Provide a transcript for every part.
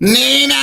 Nina!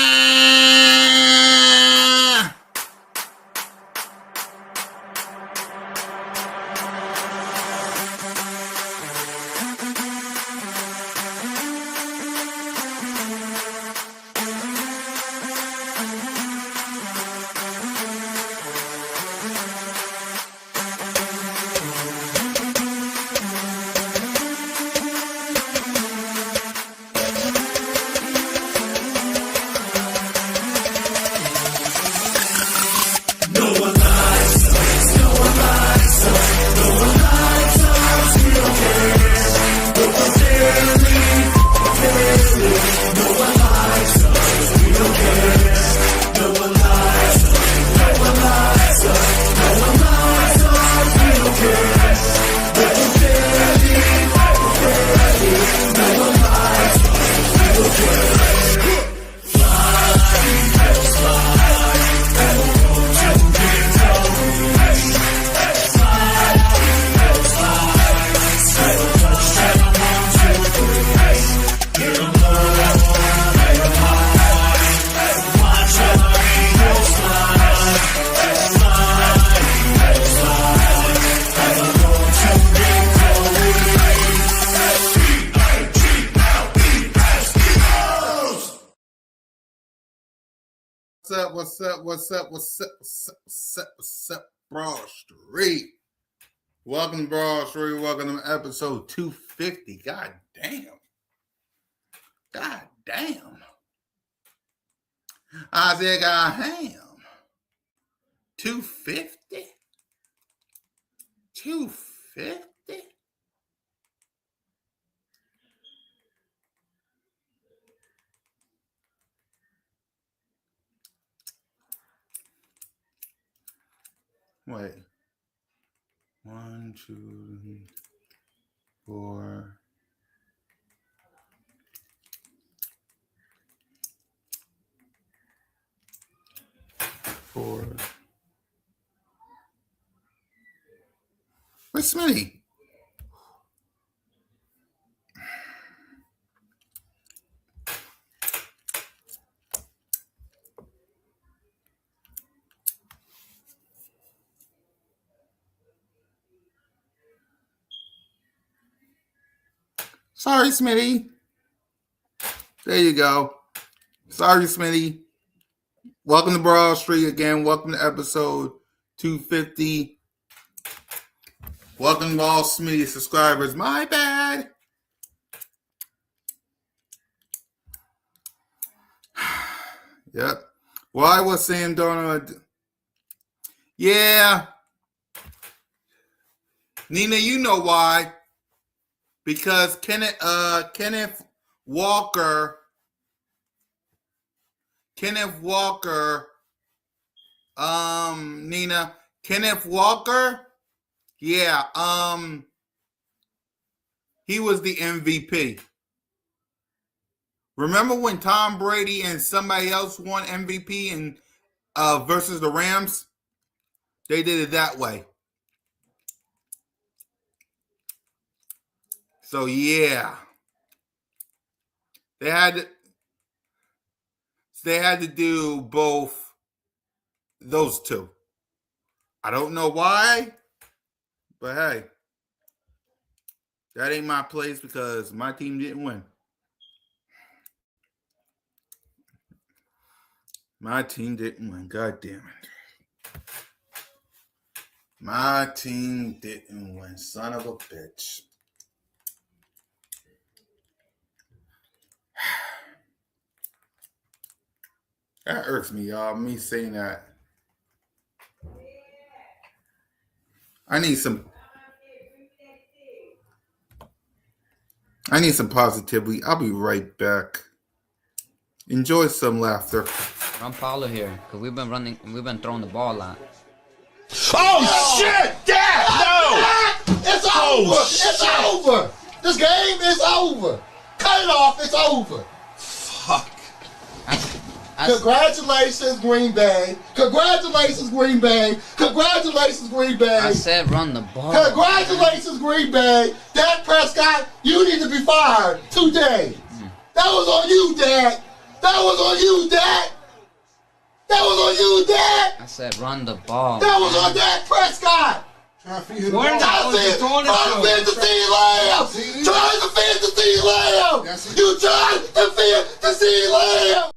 What's up, Broad Street? Welcome to Broad Street. Welcome to episode 250. God damn. I said, God damn. 250? 250? Wait. 1, 2, 4. Where's Smitty? Sorry, Smitty. There you go. Sorry, Smitty. Welcome to Broad Street again. Welcome to episode 250. Welcome to all Smitty subscribers. My bad. Yep. Why was Sam Darnold? Yeah. Nina, you know why. Because Kenneth Walker, Nina, Kenneth Walker, yeah, he was the MVP. Remember when Tom Brady and somebody else won MVP and versus the Rams? They did it that way. So yeah, they had to do both those two. I don't know why, but hey, that ain't my place because my team didn't win. My team didn't win. God damn it. My team didn't win. Son of a bitch. That irks me, y'all. Me saying that. I need some positivity. I'll be right back. Enjoy some laughter. Run Paulo here, because we've been throwing the ball a lot. Oh, shit! Dad! No! It's over! It's over! This game is over! Cut it off! It's over! Fuck. Congratulations, Green Bay! Congratulations, Green Bay! Congratulations, Green Bay! I said run the ball. Congratulations, Green Bay! Dak Prescott, you need to be fired today! That was on you, Dak! That was on you, Dak. That was on you, Dak. I said run the ball. That was on Dak Prescott. Trying to feed him the Where ball. the hell is he throwing it Trying to feed the CeeDee Lamb. Trying to feed the CeeDee Lamb. You trying to feed the CeeDee Lamb.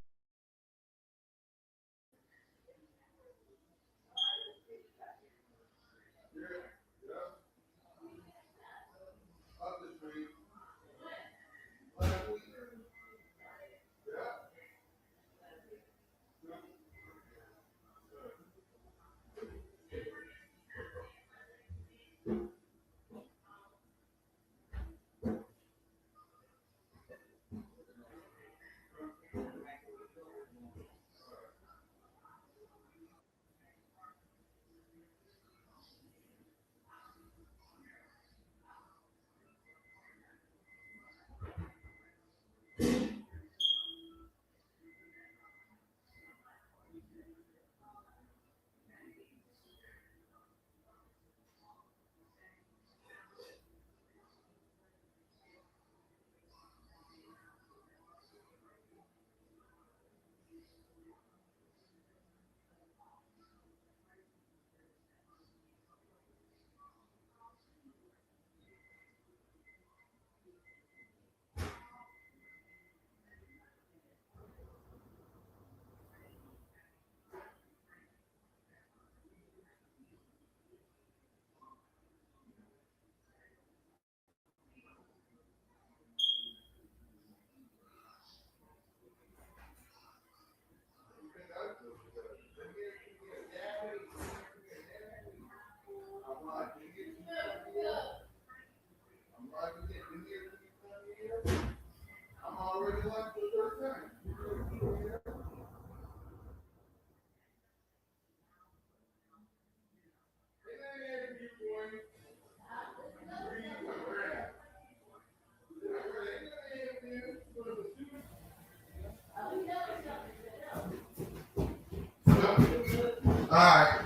All right.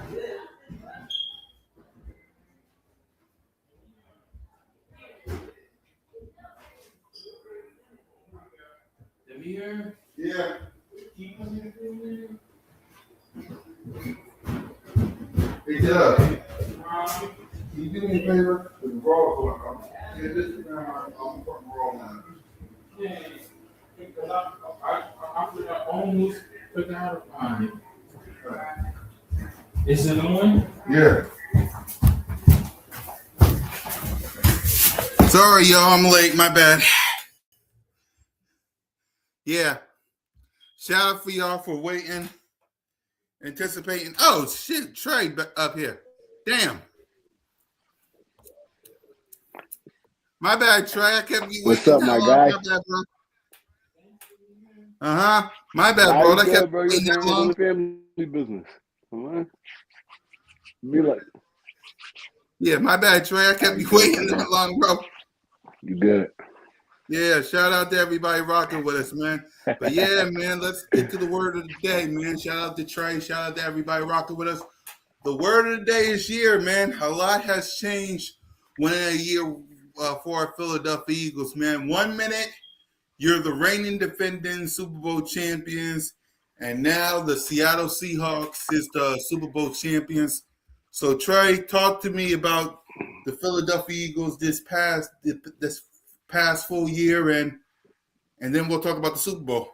Here. Yeah. Keep him here. Hey, Doug. Can you do me a favor? The raw one. Yeah, this is I'm putting raw on. Yeah, because I almost forgot about it. Is it on? Yeah. Sorry, y'all. I'm late. My bad. Yeah. Shout out for y'all for waiting, anticipating. Oh, shit. Trey up here. Damn. My bad, Trey. I kept you waiting. What's up, my guy? My bad, bro. Uh-huh. My bad, bro. I kept bro. You're handling the family business. Come on. Be like, yeah, my bad, Trey. I kept you waiting that long, bro. you good. Yeah, shout out to everybody rocking with us, man. But yeah, man, let's get to the word of the day, man. Shout out to Trey. Shout out to everybody rocking with us. The word of the day is year, man. A lot has changed within a year for our Philadelphia Eagles, man. 1 minute, you're the reigning defending Super Bowl champions, and now the Seattle Seahawks is the Super Bowl champions. So, Trey, talk to me about the Philadelphia Eagles this past full year, and then we'll talk about the Super Bowl.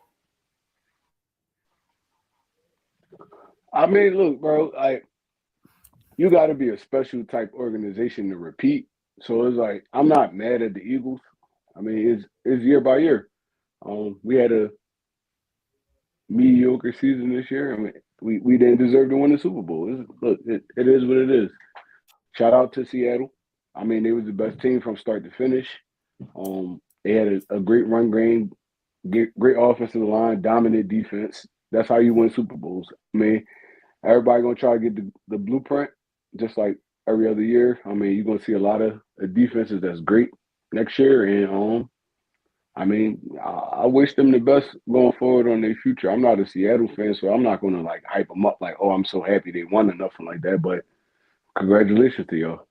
I mean, look, bro, you got to be a special type organization to repeat. So it's like, I'm not mad at the Eagles. I mean, it's year by year. We had a mediocre season this year. I mean, we didn't deserve to win the Super Bowl. It is what it is. Shout out to Seattle. I mean, they was the best team from start to finish. They had a great run game, great offensive line, dominant defense. That's how you win Super Bowls. I mean, everybody going to try to get the blueprint just like every other year. I mean, you're going to see a lot of defenses that's great next year. And, I mean, I wish them the best going forward on their future. I'm not a Seattle fan, so I'm not going to, like, hype them up like, oh, I'm so happy they won or nothing like that. But congratulations to y'all.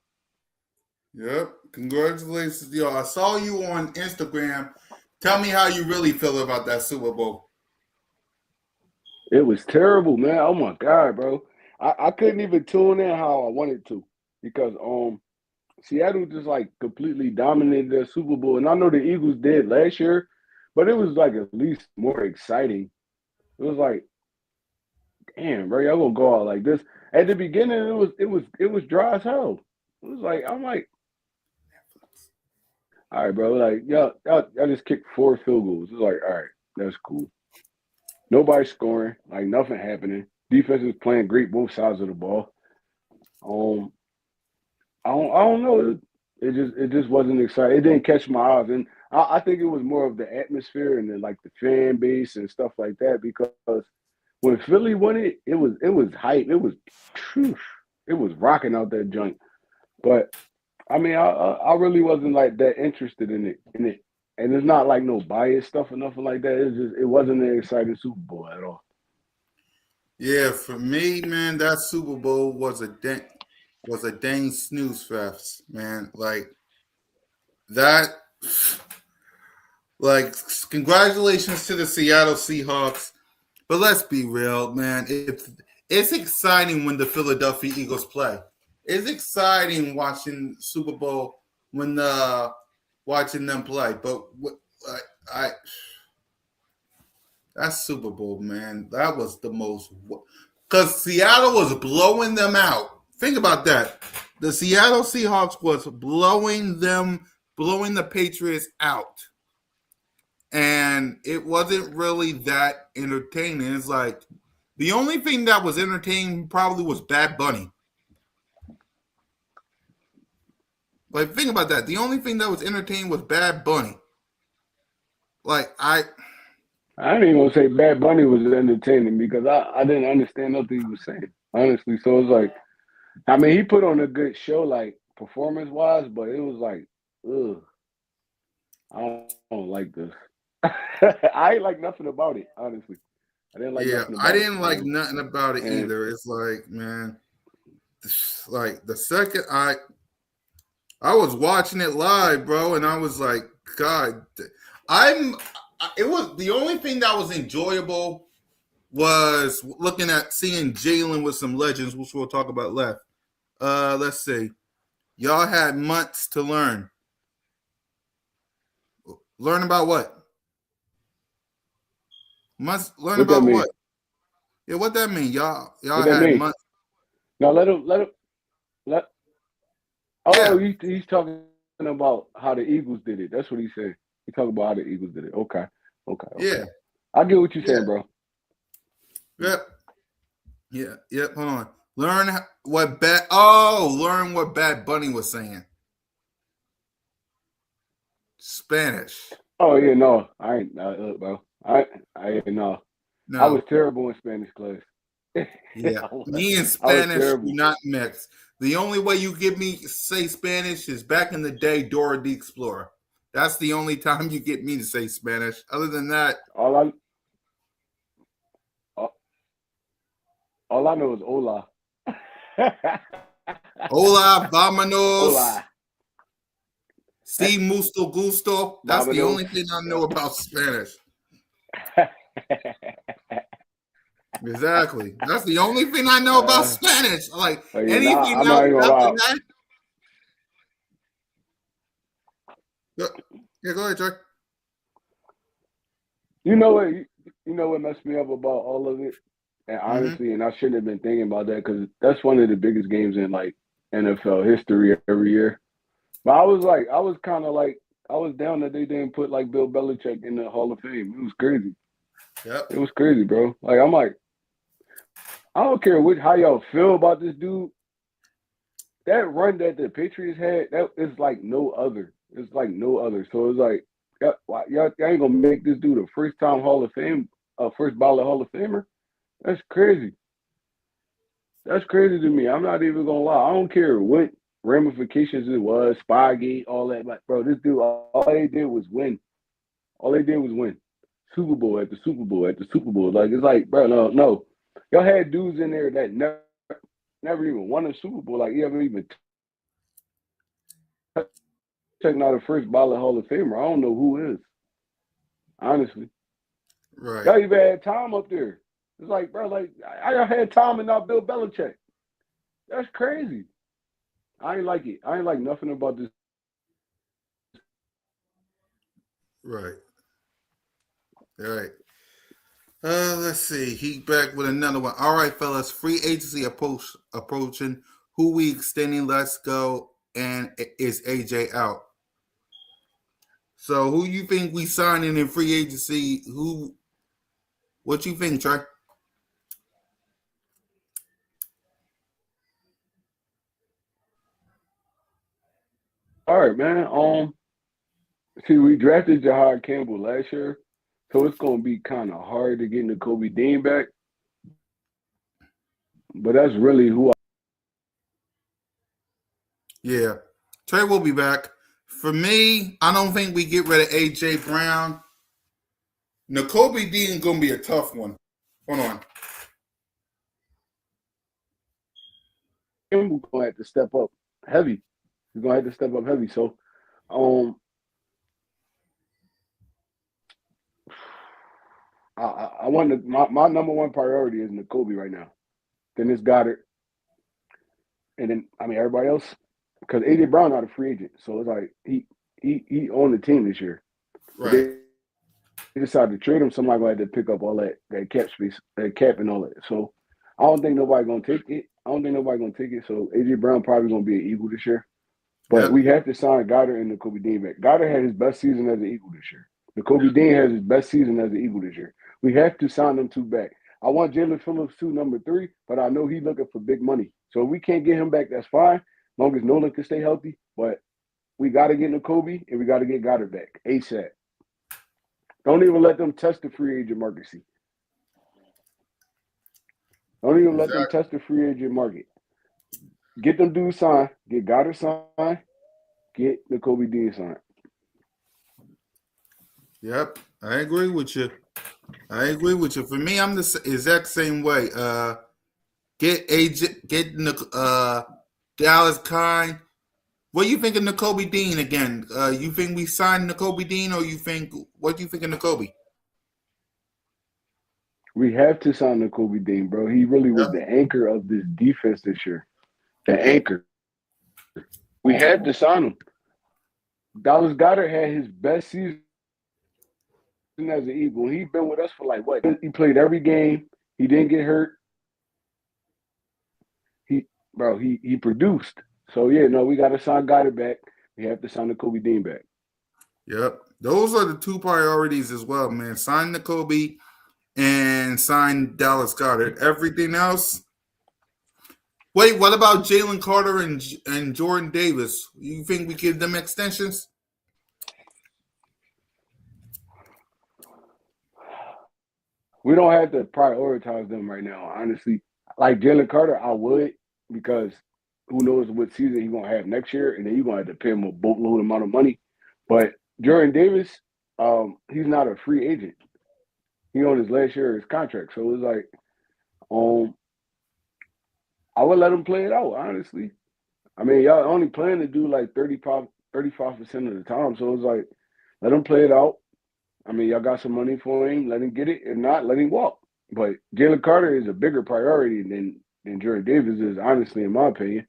Yep. Congratulations, y'all. I saw you on Instagram. Tell me how you really feel about that Super Bowl. It was terrible, man. Oh my God, bro. I couldn't even tune in how I wanted to because Seattle just like completely dominated their Super Bowl. And I know the Eagles did last year, but it was like at least more exciting. It was like, damn, bro, y'all gonna go out like this. At the beginning, it was dry as hell. It was like I'm like, all right, bro, like y'all just kicked 4 field goals. It's like, all right, that's cool. Nobody scoring, like nothing happening. Defense is playing great both sides of the ball. Um, I don't know. It just wasn't exciting. It didn't catch my eyes, and I think it was more of the atmosphere and then like the fan base and stuff like that. Because when Philly won it, it was hype. Phew, it was rocking out that joint. But I mean, I really wasn't like that interested in it, and it's not like no bias stuff or nothing like that. It wasn't an exciting Super Bowl at all. Yeah, for me, man, that Super Bowl was a dang snooze fest, man. Like that. Like, congratulations to the Seattle Seahawks. But let's be real, man. It's exciting when the Philadelphia Eagles play. It's exciting watching Super Bowl when watching them play. But I that Super Bowl, man, that was the most because Seattle was blowing them out. Think about that. The Seattle Seahawks was blowing the Patriots out. And it wasn't really that entertaining. It's like the only thing that was entertaining probably was Bad Bunny. Like, think about that. The only thing that was entertaining was Bad Bunny. Like, I ain't even gonna say Bad Bunny was entertaining because I didn't understand nothing he was saying, honestly. So it's like, I mean, he put on a good show, like performance wise, but it was like, ugh, I don't like this. I ain't like nothing about it, honestly. I didn't like yeah, nothing I about it. didn't like nothing about it And either. It's like, man, like the second I was watching it live, bro, and I was like, God, it was the only thing that was enjoyable was looking at seeing Jalen with some legends, which we'll talk about left. Let's see. Y'all had months to learn. Learn about what? Months learn what that about mean? what? Yeah, what that mean? Y'all What that had mean? months. Now let. Oh, Yeah, he's talking about how the Eagles did it. That's what he said. He talking about how the Eagles did it. Okay, okay. yeah, I get what you're yeah. saying, bro. Yep. Yeah, yep. Hold on. Learn what Bad Bunny was saying. Spanish. Oh yeah, no, I ain't, look, bro. I ain't no. I was No. terrible in Spanish class. Yeah. Me and I was Spanish do terrible. not mix. The only way you get me say Spanish is back in the day, Dora the Explorer. That's the only time you get me to say Spanish. Other than that, All I all, all I know is hola. hola, vámonos, Hola, si musto gusto. That's the vámonos. only thing I know about Spanish. Exactly. That's the only thing I know about Spanish. Like Oh yeah, nah, anything I'm not else even gonna after lie. that. Yeah, go ahead, Trey. You know what? You know what messed me up about all of it, and Mm-hmm. honestly, and I shouldn't have been thinking about that because that's one of the biggest games in like NFL history every year. But I was kind of like, I was down that they didn't put like Bill Belichick in the Hall of Fame. It was crazy. Yep. It was crazy, bro. Like I'm like, I don't care how y'all feel about this dude. That run that the Patriots had, that is like no other. It's like no other. So it's like, y'all ain't gonna make this dude a first time Hall of Fame, first ballot Hall of Famer. That's crazy. That's crazy to me. I'm not even gonna lie. I don't care what ramifications it was, Spygate, all that. Like, bro, this dude, all they did was win. All they did was win. Super Bowl after Super Bowl after Super Bowl. Like it's like, bro, no. Y'all had dudes in there that never even won a Super Bowl. Like you ever even checking out a first ballot Hall of Famer. I don't know who is. Honestly. Right. Y'all even had Tom up there. It's like, bro, like I had Tom and not Bill Belichick. That's crazy. I ain't like it. I ain't like nothing about this. Right. All right. Let's see. He back with another one. All right, fellas. Free agency approaching. Who we extending? Let's go. And is AJ out? So who you think we signing in free agency? Who? What you think, Trey? All right, man. See, we drafted Jahad Campbell last year, so it's gonna be kind of hard to get Kobe Dean back. But that's really who. Yeah. Trey will be back. For me, I don't think we get rid of AJ Brown. N'Kobe Dean gonna be a tough one. Hold on. Campbell gonna have to step up heavy. He's gonna have to step up heavy. So, um, I want to, my number one priority is N'Kobe right now. Then it's Goddard, and then I mean everybody else, because AJ Brown not a free agent, so it's like he on the team this year. But Right. they decided to trade him. Somebody gonna have to pick up all that cap space, that cap and all that. So I don't think nobody gonna take it. So AJ Brown probably gonna be an Eagle this year. But Yep. we have to sign Goddard and N'Kobe Dean back. Goddard had his best season as an Eagle this year. N'Kobe Dean has his best season as an Eagle this year. We have to sign them two back. I want Jalen Phillips too, number 3, but I know he's looking for big money. So if we can't get him back, that's fine, as long as Nolan can stay healthy. But we got to get N'Kobe and we got to get Goddard back ASAP. Don't even let them test the free agent market. Don't even let them test the free agent market. Get them dudes signed. Get Goddard signed. Get N'Kobe Dean signed. Yep. I agree with you. For me, I'm the exact same way. Get AJ, Dallas Kine. What do you think of N'Kobe Dean again? You think we signed N'Kobe Dean, or what do you think of N'Kobe? We have to sign N'Kobe Dean, bro. He really was the anchor of this defense this year. The anchor. We had to sign him. Dallas Goddard had his best season as an Eagle. He's been with us for like what? He played every game. He didn't get hurt. He produced. So yeah, no, we got to sign Goddard back. We have to sign N'Kobe Dean back. Yep. Those are the two priorities as well, man. Sign N'Kobe and sign Dallas Goddard. Everything else. Wait, what about Jalen Carter and Jordan Davis? You think we give them extensions? We don't have to prioritize them right now, honestly. Like Jalen Carter, I would, because who knows what season he's going to have next year, and then you're going to have to pay him a boatload amount of money. But Jordan Davis, he's not a free agent. He on his last year of his contract. So it's like, I would let him play it out, honestly. I mean, y'all only plan to do like 35% of the time. So it's like, let him play it out. I mean, y'all got some money for him. Let him get it. If not, let him walk. But Jalen Carter is a bigger priority than Jordan Davis is, honestly, in my opinion.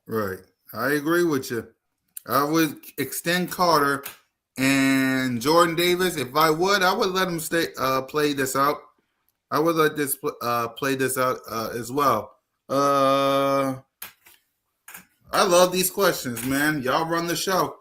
Right. I agree with you. I would extend Carter and Jordan Davis. If I would let him play this out. I would let this play this out as well. I love these questions, man. Y'all run the show.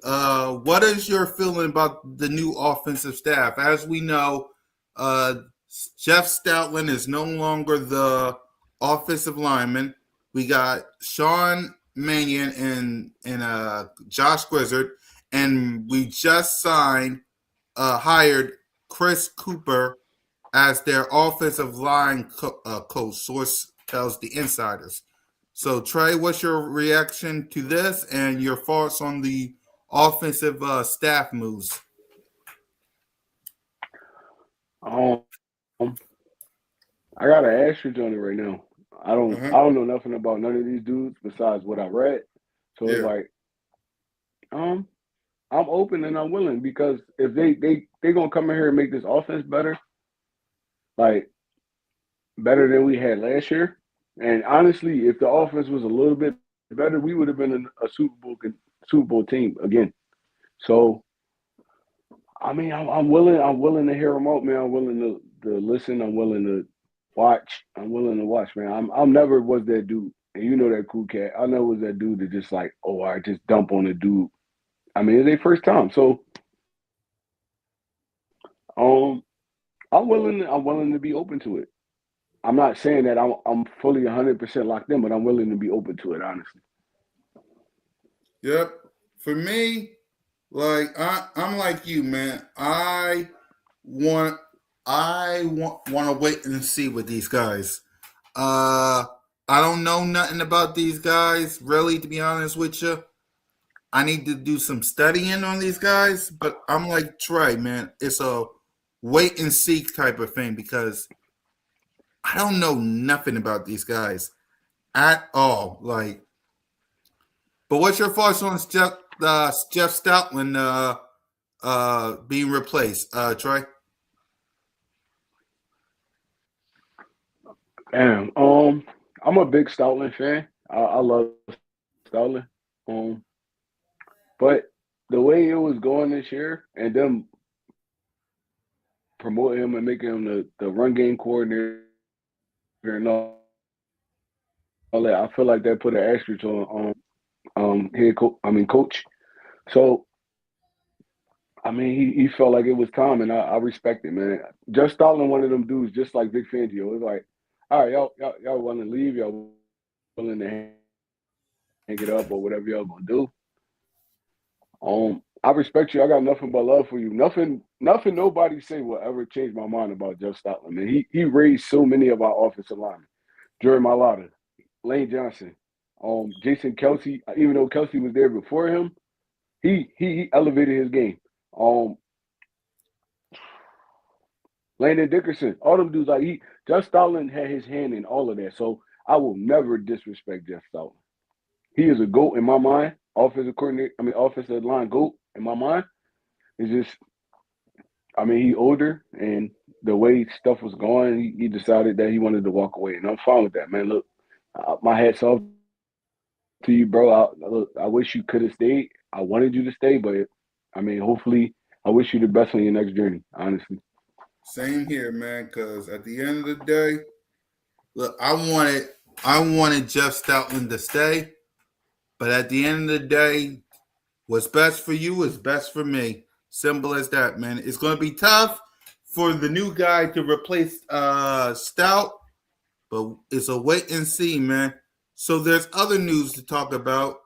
What is your feeling about the new offensive staff? As we know, Jeff Stoutland is no longer the offensive lineman. We got Sean Mannion and Josh Grizzard, and we just hired Chris Cooper as their offensive line coach. Source tells the insiders. So, Trey, what's your reaction to this and your thoughts on the offensive staff moves? I got an asterisk on it right now. I don't know nothing about none of these dudes besides what I read. So it's like, I'm open and I'm willing, because if they gonna come in here and make this offense better, like better than we had last year. And honestly, if the offense was a little bit better, we would have been a Super Bowl team again. So I mean, I'm willing. I'm willing to hear them out, man. I'm willing to listen. I'm willing to watch. I'm willing to watch, man. I'm never was that dude, and you know that cool cat. I never was that dude that just like, oh, I just dump on a dude. I mean, it's their first time, so um, I'm willing to be open to it. I'm not saying that I'm fully 100% locked in, but I'm willing to be open to it, honestly. Yep. For me, like I'm like you, man. Want want to wait and see with these guys. Uh, I don't know nothing about these guys, really, to be honest with you. I need to do some studying on these guys, but I'm like Trey, man. It's a wait and see type of thing because I don't know nothing about these guys at all. Like, but what's your thoughts on Jeff Stoutland being replaced, Trey? Damn. I'm a big Stoutland fan. I love Stoutland. Um, but the way it was going this year, and them promoting him and making him the run game coordinator and all that, I feel like that put an asterisk on coach. So I mean, he felt like it was time, and I respect it, man. Just Stoutland, one of them dudes, just like Vic Fangio. It's like, all right, y'all want to leave, y'all willing to hang it up or whatever y'all gonna do. I respect you. I got nothing but love for you. Nothing nobody say will ever change my mind about Jeff Stoutland, man. He raised so many of our offensive linemen. Jerry Mailata, Lane Johnson, Jason Kelsey. Even though Kelsey was there before him, he elevated his game. Landon Dickerson, all them dudes, like Jeff Stoutland had his hand in all of that. So I will never disrespect Jeff Stoutland. He is a GOAT in my mind. Offensive line GOAT in my mind. It's just, I mean, he older, and the way stuff was going, he decided that he wanted to walk away, and I'm fine with that, man. Look, my hat's off to you, bro. I wish you could have stayed. I wanted you to stay, but I mean, hopefully, I wish you the best on your next journey, honestly. Same here, man. Because at the end of the day, look, I wanted Jeff Stoutland to stay, but at the end of the day, what's best for you is best for me. Simple as that, man. It's going to be tough for the new guy to replace Stout, but it's a wait and see, man. So there's other news to talk about.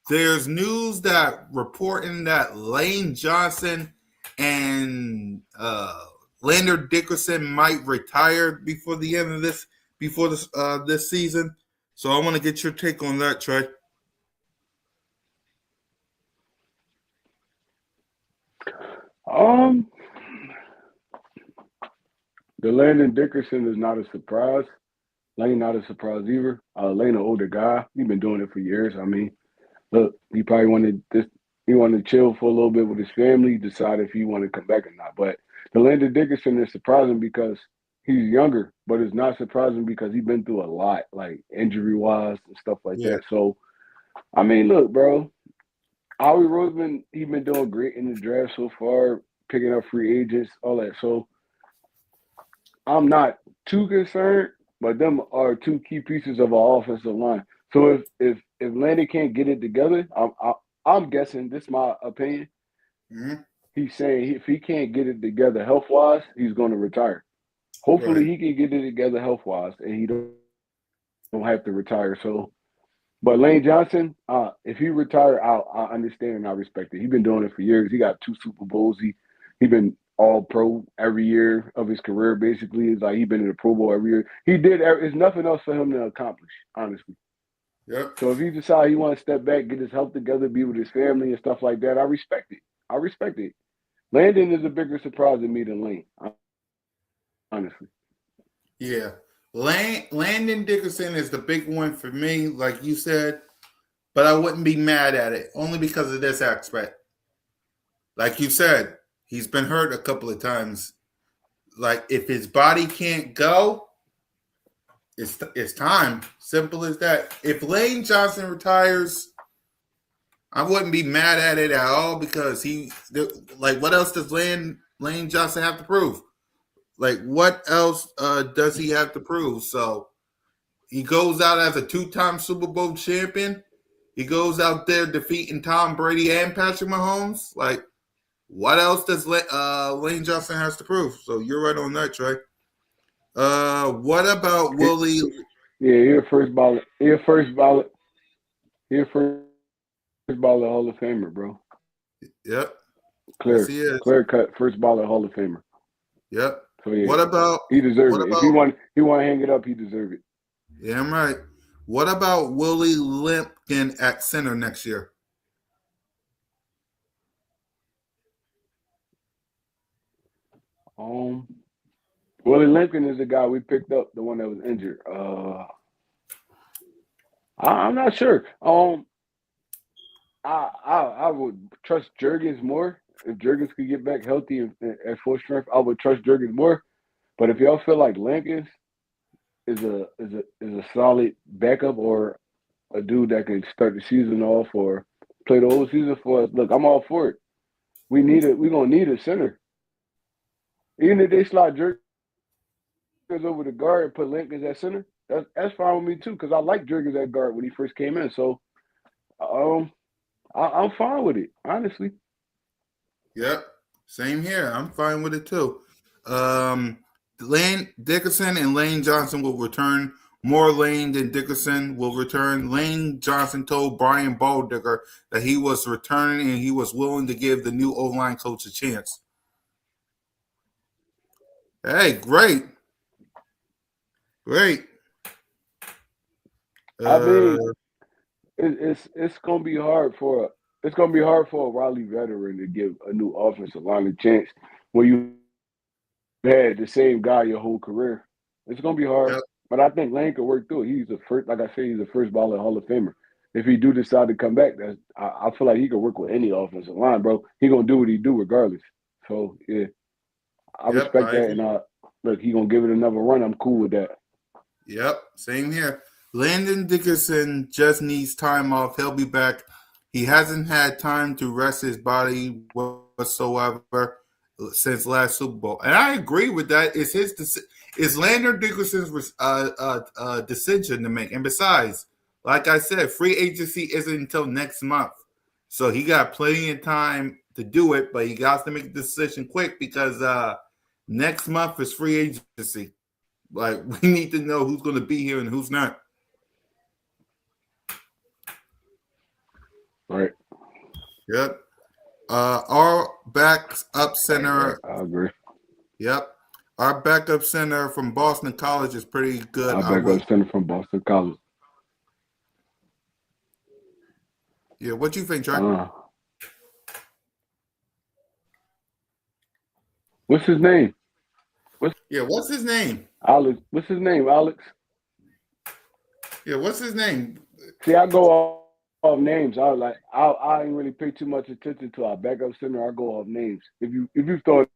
There's news that reporting that Lane Johnson and Lander Dickerson might retire before the end of this season. So I want to get your take on that, Trey. The Landon Dickerson is not a surprise. Lane not a surprise either. Lane an older guy. He's been doing it for years. I mean, look, he probably wanted this. He wanted to chill for a little bit with his family, decide if he wanted to come back or not. But the Landon Dickerson is surprising because he's younger, but it's not surprising because he's been through a lot, like injury-wise and stuff like Yeah. that. So, I mean, look, bro, Howie Roseman, he's been doing great in the draft so far, picking up free agents, all that. So I'm not too concerned, but them are two key pieces of our offensive line. So if Landon can't get it together, I'm guessing, this is my opinion, Mm-hmm. he's saying if he can't get it together health-wise, he's going to retire. Hopefully Right. he can get it together health-wise and he don't have to retire. So, but Lane Johnson, if he retire, I understand and I respect it. He's been doing it for years. He got 2 Super Bowls. He been all pro every year of his career, basically. It's like he's been in the Pro Bowl every year. There's nothing else for him to accomplish, honestly. Yep. So if he decides he wants to step back, get his health together, be with his family and stuff like that, I respect it. Landon is a bigger surprise to me than Lane, honestly. Yeah. Landon Dickerson is the big one for me, like you said, but I wouldn't be mad at it only because of this aspect. Like you said, he's been hurt a couple of times. like if his body can't go, it's time. Simple as that. If Lane Johnson retires, I wouldn't be mad at it at all because like what else does Lane Johnson have to prove? Like what else does he have to prove? So he goes out as a 2-time Super Bowl champion. He goes out there defeating Tom Brady and Patrick Mahomes. Like what else does Lane Johnson has to prove? So you're right on that, Trey. What about Willie? Yeah, you're first ballot. You're first ballot. You're first ballot Hall of Famer, bro. Yep. Clear, Yes, he is. clear cut. First ballot Hall of Famer. Yep. So yeah, What about he deserves what it. about? If he want to hang it up, he deserves it. Yeah, I'm right. What about Willie Limpkin at center next year? Willie Lincoln is the guy we picked up, the one that was injured. I'm not sure. I would trust Jurgens more. If Jurgens could get back healthy and at full strength, I would trust Jurgens more. But if y'all feel like Lincoln is a solid backup or a dude that can start the season off or play the whole season for us, look, I'm all for it. We're gonna need a center. Even if they slide Jurgens over the guard and put Lincoln at center, that's fine with me too, because I like Jurgens at guard when he first came in. So I'm fine with it, honestly. Yep. Same here. I'm fine with it too. Lane Dickerson and Lane Johnson will return. More Lane than Dickerson will return. Lane Johnson told Brian Baldinger that he was returning and he was willing to give the new O-line coach a chance. Hey, great. Great. I mean, it's gonna be hard for a Raleigh veteran to give a new offensive line a chance when you had the same guy your whole career. It's gonna be hard, Yep. but I think Lane could work through it. He's like I say, he's the first ballot Hall of Famer. If he do decide to come back, I feel like he could work with any offensive line, bro. He gonna do what he do regardless. So yeah, I respect that, agree. and look, he gonna give it another run. I'm cool with that. Yep, same here. Landon Dickerson just needs time off. He'll be back. He hasn't had time to rest his body whatsoever since last Super Bowl, and I agree with that. It's Landon Dickerson's decision to make. And besides, like I said, free agency isn't until next month, so he got plenty of time to do it. But he got to make a decision quick because next month is free agency. Like, we need to know who's going to be here and who's not. Right. Yep. Our backup center. I agree. Yep. Our backup center from Boston College is pretty good. Our backup center from Boston College. Yeah, what you think, Trey? What's his name? What's his name? Alex. What's his name, Alex? Yeah, what's his name? See, I go off names. I ain't really pay too much attention to our backup center. I go off names. If you throw a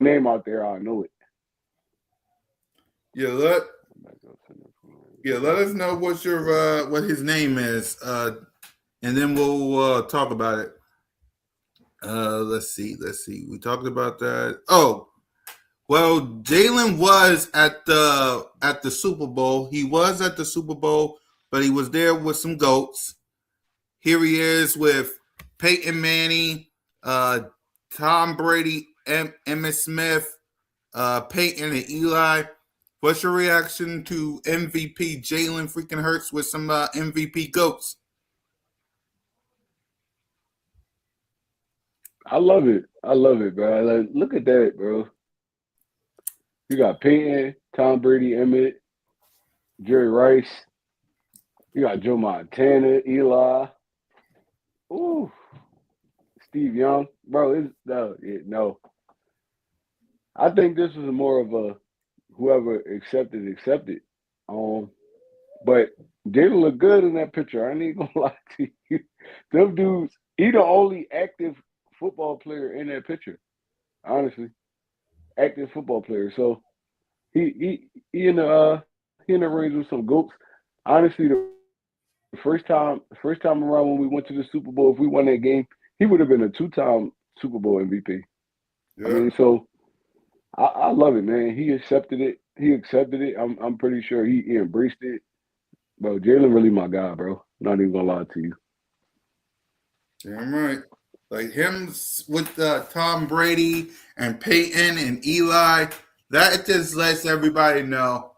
name out there, I'll know it. Yeah, let us know what his name is, and then we'll talk about it. Let's see. We talked about that. Oh, well, Jalen was at the Super Bowl. He was at the Super Bowl, but he was there with some GOATs. Here he is with Peyton Manning, Tom Brady, Emmitt Smith, Peyton and Eli. What's your reaction to MVP Jalen freaking Hurts with some MVP GOATs? I love it, bro. Look at that, bro. You got Peyton, Tom Brady, Emmett, Jerry Rice. You got Joe Montana, Eli. Ooh, Steve Young, bro. No. I think this was more of a whoever accepted. But Jalen looked good in that picture. I ain't gonna lie to you. Them dudes, he the only active football player in that picture. Honestly. active football player. So he in the range with some goats. Honestly, the first time around when we went to the Super Bowl, if we won that game, he would have been a 2-time Super Bowl MVP. I Yeah. mean, so I love it, man. He accepted it. I'm pretty sure he embraced it. Bro, Jalen really my guy, bro. Not even gonna lie to you. Damn right. Like him with Tom Brady and Peyton and Eli, that just lets everybody know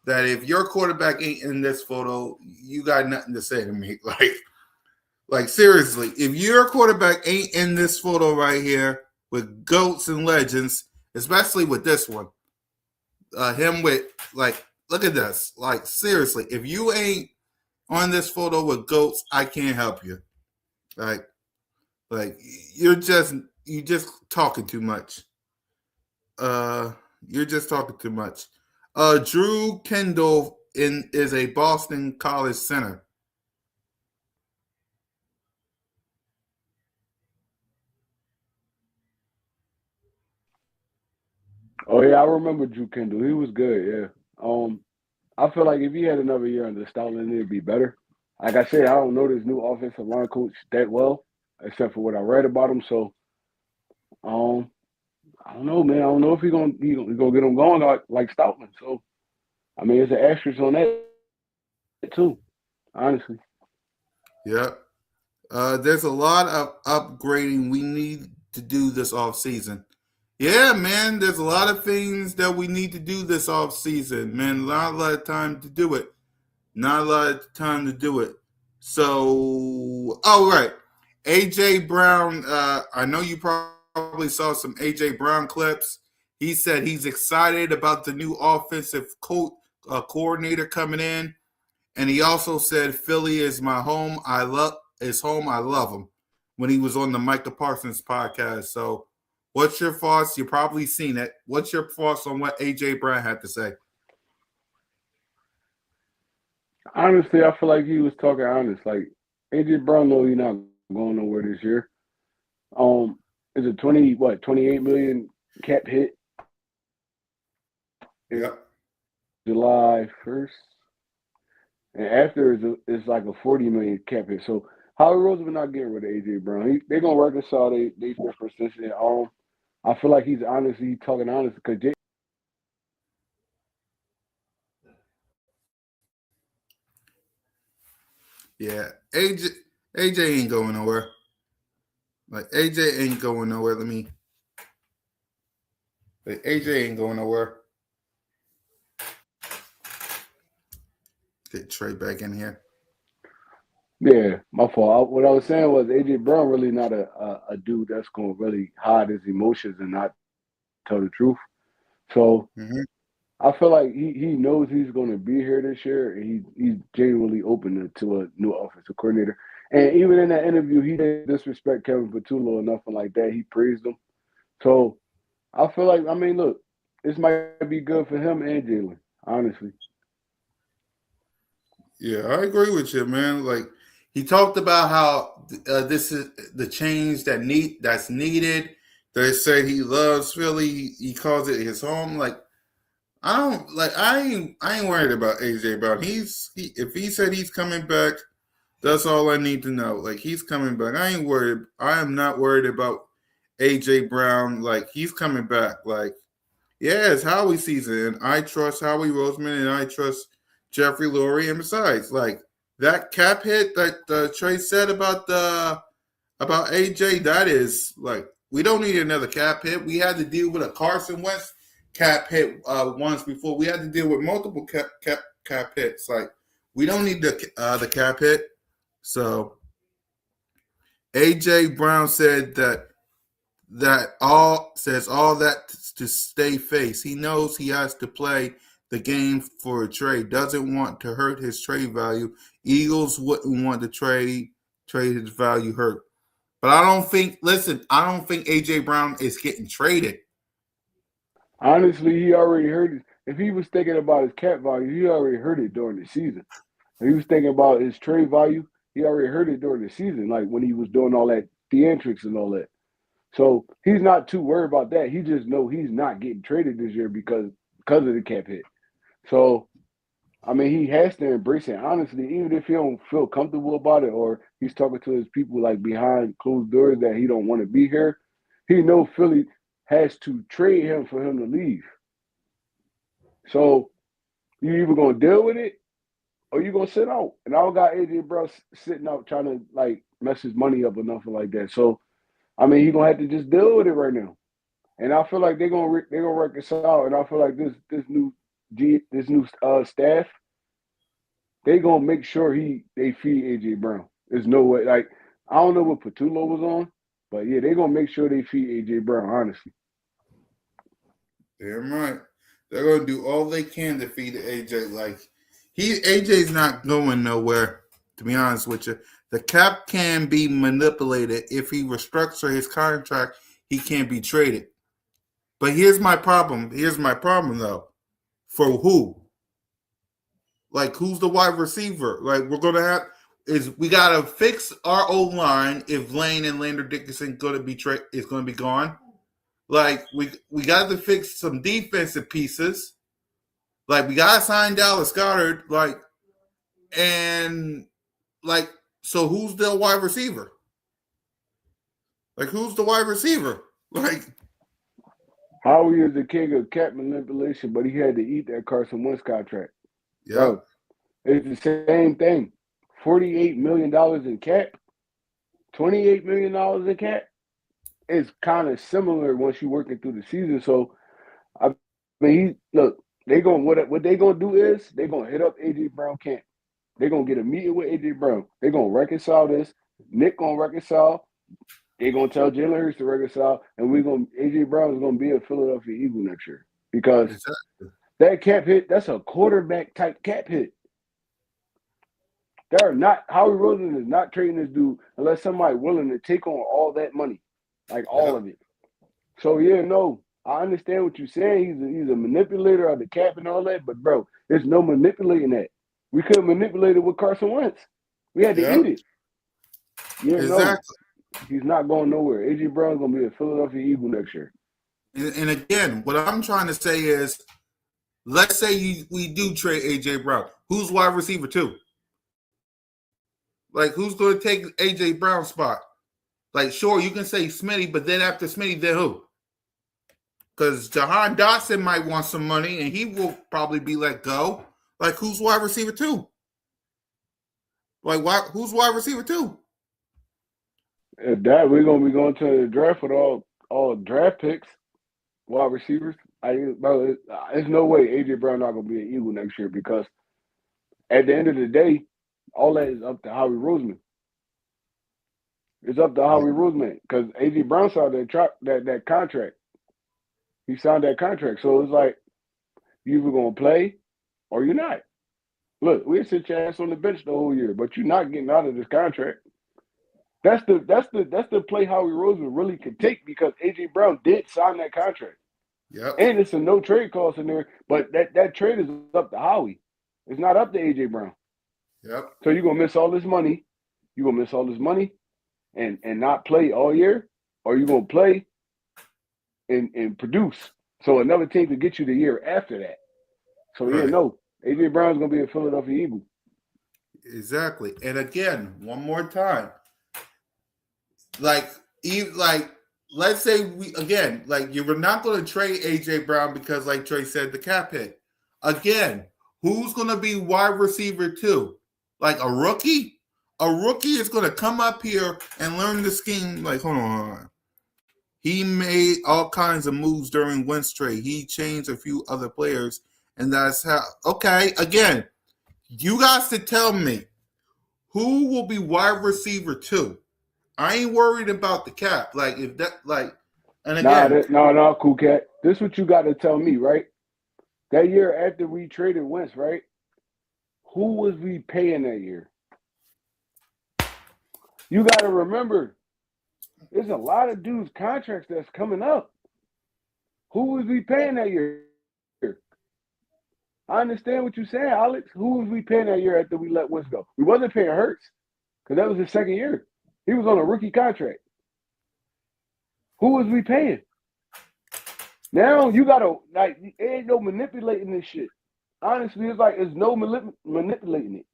that if your quarterback ain't in this photo, you got nothing to say to me. Like seriously, if your quarterback ain't in this photo right here with goats and legends, especially with this one, him with like, look at this. Like seriously, if you ain't on this photo with goats, I can't help you. Like, like you just talking too much. Uh, you're just talking too much. Drew Kendall is a Boston College center. Oh yeah, I remember Drew Kendall. He was good, yeah. I feel like if he had another year under Stoutland, it'd be better. Like I said, I don't know this new offensive line coach that well, except for what I read about him. So, um, I don't know, man. I don't know if he gonna get him going like Stoutland. So, I mean, it's an asterisk on that too, honestly. Yep. There's a lot of upgrading we need to do this off season. Yeah, man, there's a lot of things that we need to do this off season, man. Not a lot of time to do it. Not a lot of time to do it. So, oh, right. AJ Brown, I know you probably saw some AJ Brown clips. He said he's excited about the new offensive coordinator coming in. And he also said Philly is my home. I love his home. I love him when he was on the Micah Parsons podcast. So, what's your thoughts? You've probably seen it. What's your thoughts on what AJ Brown had to say? Honestly, I feel like he was talking honest. Like AJ Brown, know he's not going nowhere this year. Is it 28 million cap hit in Yep. July 1st? And after it's like a 40 million cap hit. So Howie Roseman not getting rid of AJ Brown. They're gonna reconcile they differences. And I feel like he's honestly talking honest because Yeah. AJ ain't going nowhere. Like AJ ain't going nowhere. AJ ain't going nowhere. Get Trey back in here. yeah, my fault. What I was saying was AJ Brown really not a dude that's gonna really hide his emotions and not tell the truth. So Mm-hmm. I feel like he knows he's going to be here this year, and he's genuinely open to a new offensive coordinator. And even in that interview, he didn't disrespect Kevin Patullo or nothing like that. He praised him. So I feel like, I mean, look, this might be good for him and Jalen, honestly. Yeah, I agree with you, man. Like he talked about how this is the change that's needed. They said he loves Philly. He calls it his home. Like I don't like. I ain't worried about AJ Brown. If he said he's coming back, that's all I need to know. Like he's coming back. I ain't worried. I am not worried about AJ Brown. Like he's coming back. Like yeah, it's Howie season, and I trust Howie Roseman, and I trust Jeffrey Lurie. And besides, like that cap hit that Trey said about AJ, that is like we don't need another cap hit. We had to deal with a Carson Wentz cap hit once before. We had to deal with multiple cap hits. Like we don't need the cap hit. So AJ Brown said all that to stay face. He knows he has to play the game for a trade. Doesn't want to hurt his trade value. Eagles wouldn't want to trade his value hurt. But I don't think AJ Brown is getting traded. Honestly, he already heard it. If he was thinking about his cap value, he already heard it during the season. If he was thinking about his trade value, he already heard it during the season, like when he was doing all that theatrics and all that. So he's not too worried about that. He just know he's not getting traded this year because of the cap hit. So I mean, he has to embrace it honestly, even if he don't feel comfortable about it, or he's talking to his people like behind closed doors that he don't want to be here. He know Philly has to trade him for him to leave. So you either gonna deal with it or you gonna sit out. And I don't got AJ Brown sitting out trying to like mess his money up or nothing like that. So I mean, he gonna have to just deal with it right now. And I feel like they're gonna reconcile. And I feel like this new staff, they gonna make sure they feed AJ Brown. There's no way. Like I don't know what Patullo was on, but yeah, they gonna make sure they feed AJ Brown. Honestly, Damn right. They're gonna do all they can to feed AJ. Like AJ's not going nowhere. To be honest with you, the cap can be manipulated. If he restructure his contract, he can't be traded. But here's my problem. Though. For who? Like who's the wide receiver? Like we gotta fix our O line if Lane and Lander Dickinson gonna be gone. Like we got to fix some defensive pieces. Like we got to sign Dallas Goedert. So who's the wide receiver? Like who's the wide receiver? Like Howie is the king of cap manipulation, but he had to eat that Carson Wentz contract. yeah, Bro, it's the same thing. $48 million in cap, $28 million in cap. It's kind of similar once you're working through the season. So I mean, what they gonna do is they gonna hit up AJ Brown camp. They're gonna get a meeting with AJ Brown. They're gonna reconcile this. Nick gonna reconcile. They're gonna tell Jalen Hurts to reconcile, and AJ Brown is gonna be a Philadelphia Eagle next year because that cap hit, that's a quarterback type cap hit. Howie Roseman is not trading this dude unless somebody willing to take on all that money, like all of it. So yeah, no, I understand what you're saying. He's a manipulator of the cap and all that, but bro, there's no manipulating that. We couldn't manipulate it with Carson Wentz. We had to eat it. Yeah, exactly. No, he's not going nowhere. AJ Brown's gonna be a Philadelphia Eagle next year. And again, what I'm trying to say is, let's say we do trade AJ Brown. Who's wide receiver 2? Like, who's going to take AJ Brown's spot? Like, sure, you can say Smitty, but then after Smitty, then who? Because Jahan Dotson might want some money, and he will probably be let go. Like, who's wide receiver 2? Like, who's wide receiver 2? At that, we're gonna be going to the draft with all draft picks, wide receivers. There's no way AJ Brown not gonna be an Eagle next year because at the end of the day, all that is up to Howie Roseman. It's up to Howie Roseman because AJ Brown signed that contract. He signed that contract, so it's like you either gonna play or you're not. Look, we'll sit your ass on the bench the whole year, but you're not getting out of this contract. That's the play Howie Roseman really could take because AJ Brown did sign that contract. Yep. And it's a no trade clause in there, but that trade is up to Howie. It's not up to AJ Brown. Yep. So you're gonna miss all this money. You're gonna miss all this money and not play all year, or you're gonna play and produce. So another team could get you the year after that. So Right. yeah, no. AJ Brown's gonna be a Philadelphia Eagle. Exactly. And again, one more time. Like let's say you're not going to trade AJ Brown because, like Trey said, the cap hit. Again, who's going to be wide receiver 2? Like a rookie? A rookie is going to come up here and learn the scheme. Like, hold on. He made all kinds of moves during Wentz trade. He changed a few other players, and that's how. Okay, again, you guys to tell me who will be wide receiver 2. I ain't worried about the cap. Like if that, like, and again, no, cool cat. This is what you got to tell me, right? That year after we traded Wentz, right? Who was we paying that year? You got to remember, there's a lot of dudes' contracts that's coming up. Who was we paying that year? I understand what you're saying, Alex. Who was we paying that year after we let Wentz go? We wasn't paying Hurts because that was his second year. He was on a rookie contract. Who was we paying? Now you gotta like, there ain't no manipulating this shit. Honestly, it's like it's no manipulating it.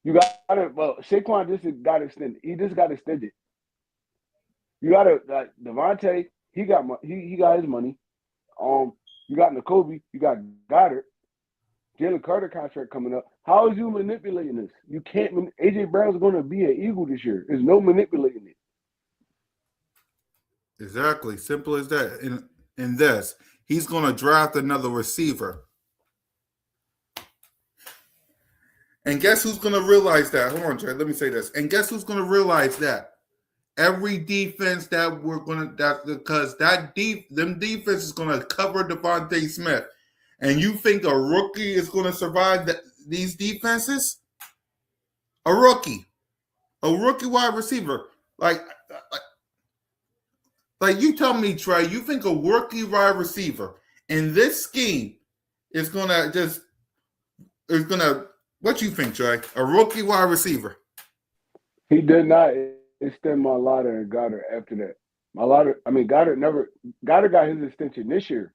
You got it. Well, Saquon just got extended. He just got extended. You got to like Devontae. He got he got his money. You got N'Kobe. You got Goddard. Jalen Carter contract coming up. How is you manipulating this? You can't. AJ Brown's going to be an Eagle this year. There's no manipulating it. Exactly. Simple as that. In this, he's going to draft another receiver. And guess who's going to realize that? Hold on, Trey. Let me say this. And guess who's going to realize that? Every defense that we're going to, because them defense is going to cover Devontae Smith. And you think a rookie is going to survive these defenses? A rookie wide receiver. Like you tell me, Trey, you think a rookie wide receiver in this scheme is going to what you think, Trey? A rookie wide receiver. He did not extend Mailata and Goddard after that. Goddard got his extension this year.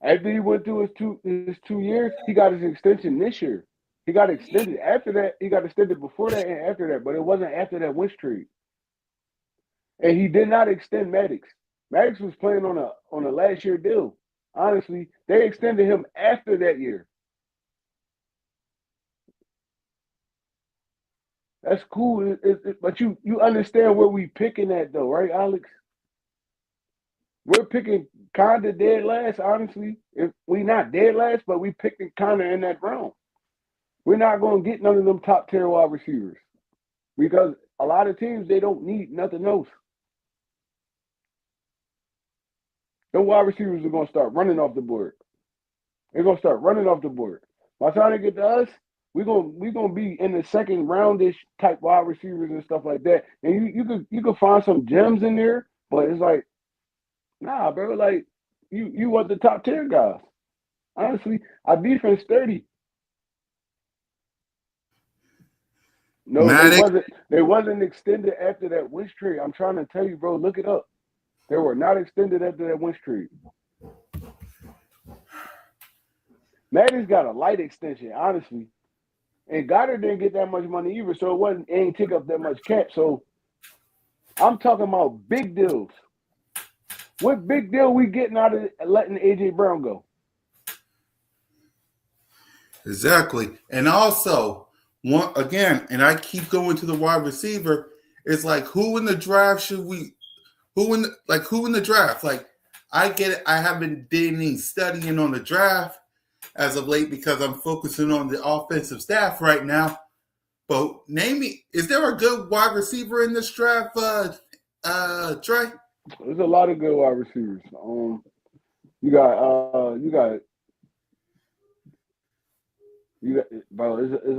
After he went through his 2 years, he got his extension this year. He got extended after that. He got extended before that and after that, but it wasn't after that Wentz trade. And he did not extend Maddox. Maddox was playing on a last year deal. Honestly, they extended him after that year. That's cool, but you understand where we picking at though, right, Alex? We're picking kind of dead last, honestly. If we not dead last, but we picking kind of in that round. We're not going to get none of them top tier wide receivers because a lot of teams, they don't need nothing else. The wide receivers are going to start running off the board. They're going to start running off the board. By the time they get to us, we're gonna be in the second roundish type wide receivers and stuff like that. And you could find some gems in there, but it's like, nah, bro. Like you want the top tier guys. Honestly, our defense 30. No, they wasn't extended after that Wentz trade. I'm trying to tell you, bro. Look it up. They were not extended after that Wentz trade. Madden's got a light extension, honestly. And Goddard didn't get that much money either, so it ain't take up that much cap. So I'm talking about big deals. What big deal we getting out of letting AJ Brown go? Exactly. And also, and I keep going to the wide receiver, it's like who in the draft who in the draft? Like, I get it. I haven't done any studying on the draft as of late because I'm focusing on the offensive staff right now. But name me, is there a good wide receiver in this draft, Trey? There's a lot of good wide receivers. There's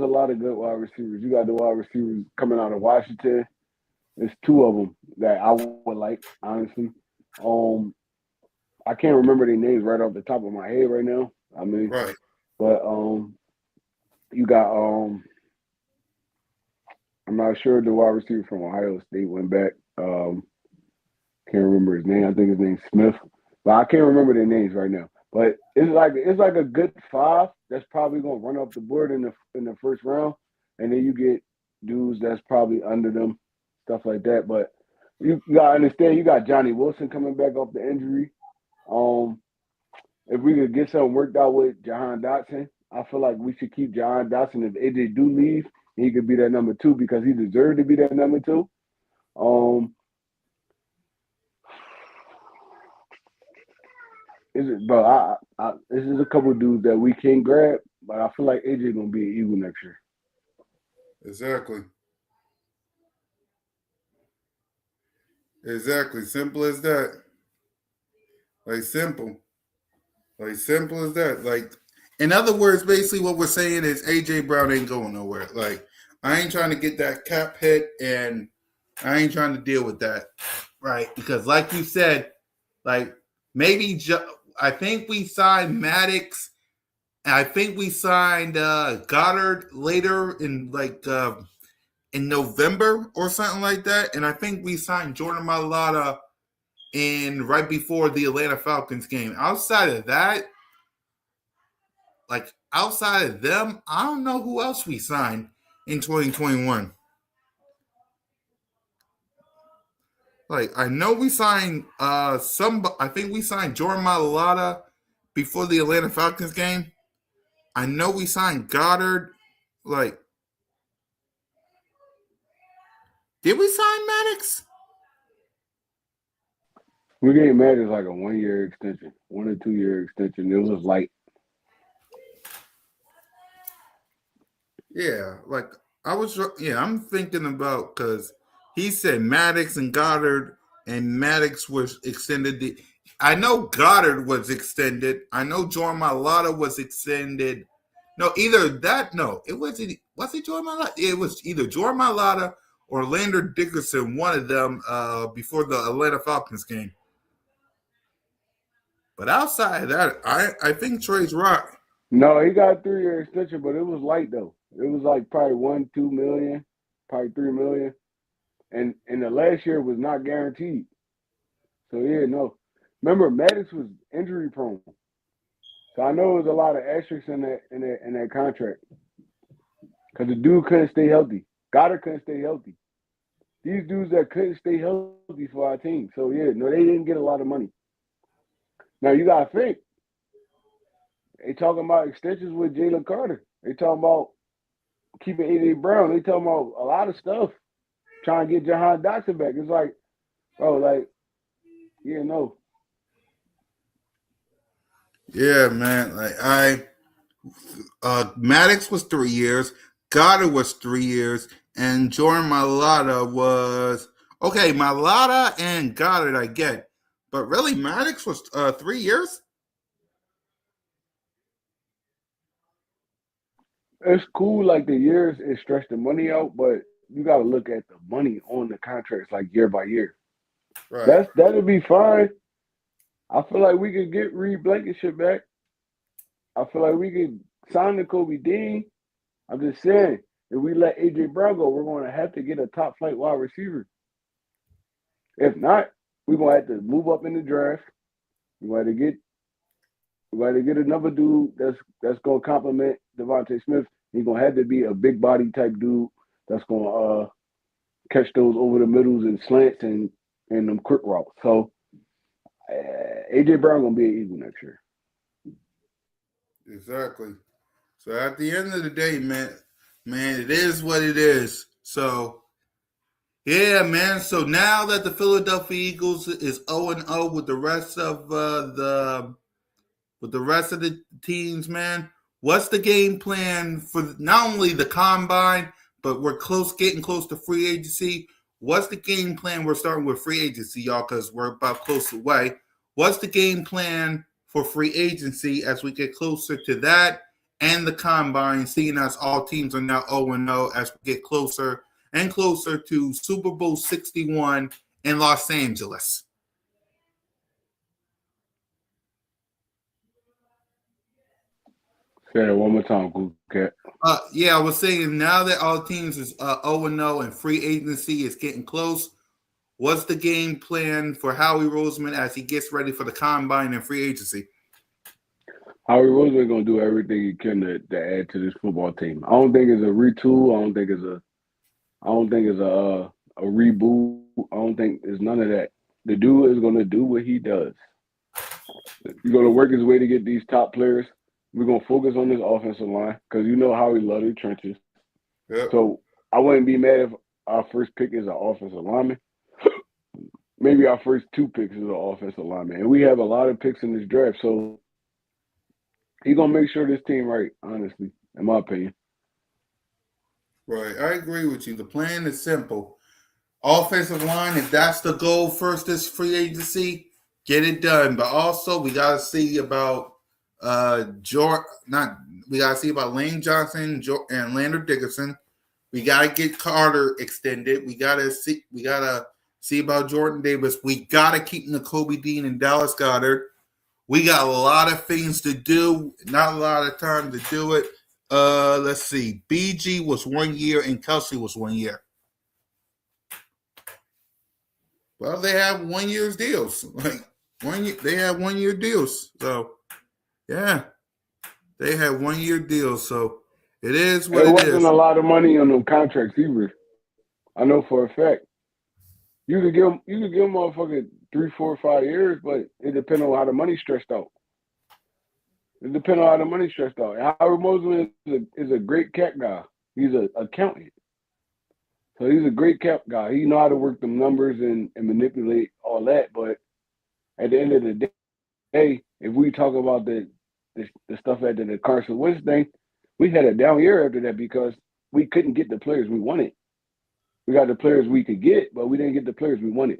a lot of good wide receivers. You got the wide receivers coming out of Washington. There's two of them that I would like, honestly. I can't remember their names right off the top of my head right now. I mean, right. But you got I'm not sure the wide receiver from Ohio State went back. Can't remember his name. I think his name's Smith, but I can't remember their names right now. But it's like a good 5 that's probably gonna run off the board in the first round, and then you get dudes that's probably under them, stuff like that. But you gotta understand, you got Johnny Wilson coming back off the injury. If we could get something worked out with Jahan Dotson, I feel like we should keep Jahan Dotson. If AJ do leave, he could be that number 2 because he deserved to be that number 2. This is a couple of dudes that we can grab, but I feel like AJ gonna be an Eagle next year. Exactly. Simple as that. Simple as that. Like, in other words, basically what we're saying is AJ Brown ain't going nowhere. Like, I ain't trying to get that cap hit, and I ain't trying to deal with that, right? Because like you said, like, maybe I think we signed Maddox, and I think we signed Goddard later in in November or something like that, and I think we signed Jordan Mailata in right before the Atlanta Falcons game. Outside of that, outside of them, I don't know who else we signed in 2021. I know we signed I think we signed Jordan Mailata before the Atlanta Falcons game. I know we signed Goddard. Did we sign Maddox? We gave Maddox like a 1 year extension, 1 or 2 year extension. It was light. Yeah, I'm thinking about because he said Maddox and Goddard, and Maddox was extended. I know Goddard was extended. I know Jordan Mailata was extended. No, either that. No, was it Jordan Mailata? It was either Jordan Mailata or Lander Dickerson. One of them before the Atlanta Falcons game. But outside of that, I think Trey's right. No, he got a 3 year extension, but it was light though. It was like probably 1, 2 million, probably 3 million. And the last year was not guaranteed. So yeah, no. Remember, Maddox was injury prone. So I know it was a lot of asterisks in that contract. Because the dude couldn't stay healthy. Goddard couldn't stay healthy. These dudes that couldn't stay healthy for our team. So yeah, no, they didn't get a lot of money. Now you gotta think. They talking about extensions with Jalen Carter. They talking about keeping A.J. Brown. They talking about a lot of stuff. Trying to get Jahan Dotson back. It's like, bro, yeah, no. Yeah, man. Maddox was 3 years, Goddard was 3 years, and Jordan Mailata was okay. Mailata and Goddard, I get, but really, Maddox was 3 years. It's cool, like the years it stretched the money out, but you got to look at the money on the contracts, like year by year. Right. That'd be fine. I feel like we could get Reed Blankenship back. I feel like we could sign the Kobe Dean. I'm just saying, if we let A.J. Brown go, we're going to have to get a top flight wide receiver. If not, we're going to have to move up in the draft. We're going to get another dude that's going to complement Devontae Smith. He's going to have to be a big body type dude that's going to catch those over the middles and slants and them quick routes. So A.J. Brown going to be an Eagle next year. Exactly. So at the end of the day, man, it is what it is. So, yeah, man. So now that the Philadelphia Eagles is 0-0 with the rest of the teams, man, what's the game plan for not only the combine, but we're getting close to free agency. What's the game plan? We're starting with free agency, y'all, because we're about close away. What's the game plan for free agency as we get closer to that and the combine, seeing as all teams are now 0-0 as we get closer and closer to Super Bowl 61 in Los Angeles? Say that one more time, Cool Cat. Yeah, I was saying now that all teams is 0-0 and free agency is getting close, what's the game plan for Howie Roseman as he gets ready for the combine and free agency? Howie Roseman going to do everything he can to add to this football team. I don't think it's a retool. I don't think it's a reboot. I don't think it's none of that. The dude is going to do what he does. He's going to work his way to get these top players. We're going to focus on this offensive line because you know how we love the trenches. Yep. So I wouldn't be mad if our first pick is an offensive lineman. Maybe our first 2 picks is an offensive lineman. And we have a lot of picks in this draft. So he's going to make sure this team right, honestly, in my opinion. Right. I agree with you. The plan is simple. Offensive line, if that's the goal first this free agency, get it done. But also we got to see about Lane Johnson and Lander Dickerson. We got to get Carter extended. We got to see about Jordan Davis. We got to keep Nakobe Dean and Dallas Goedert. We got a lot of things to do, not a lot of time to do it. Let's see. BG was 1 year and Kelsey was 1 year. Well, they have 1 year's deals. Like 1 year, they have 1 year deals. So yeah, they have 1 year deals. So it is what It it wasn't is. a lot of money on them contracts either. I know for a fact. You could give them motherfucking 3, 4, 5 years, but it depends on how the money's stretched out. It depends on how the money's stretched out. And Howard Mosley is a great cap guy. He's an accountant. So he's a great cap guy. He know how to work them numbers and manipulate all that. But at the end of the day, if we talk about the stuff after the Carson Wentz thing, we had a down year after that because we couldn't get the players we wanted. We got the players we could get, but we didn't get the players we wanted.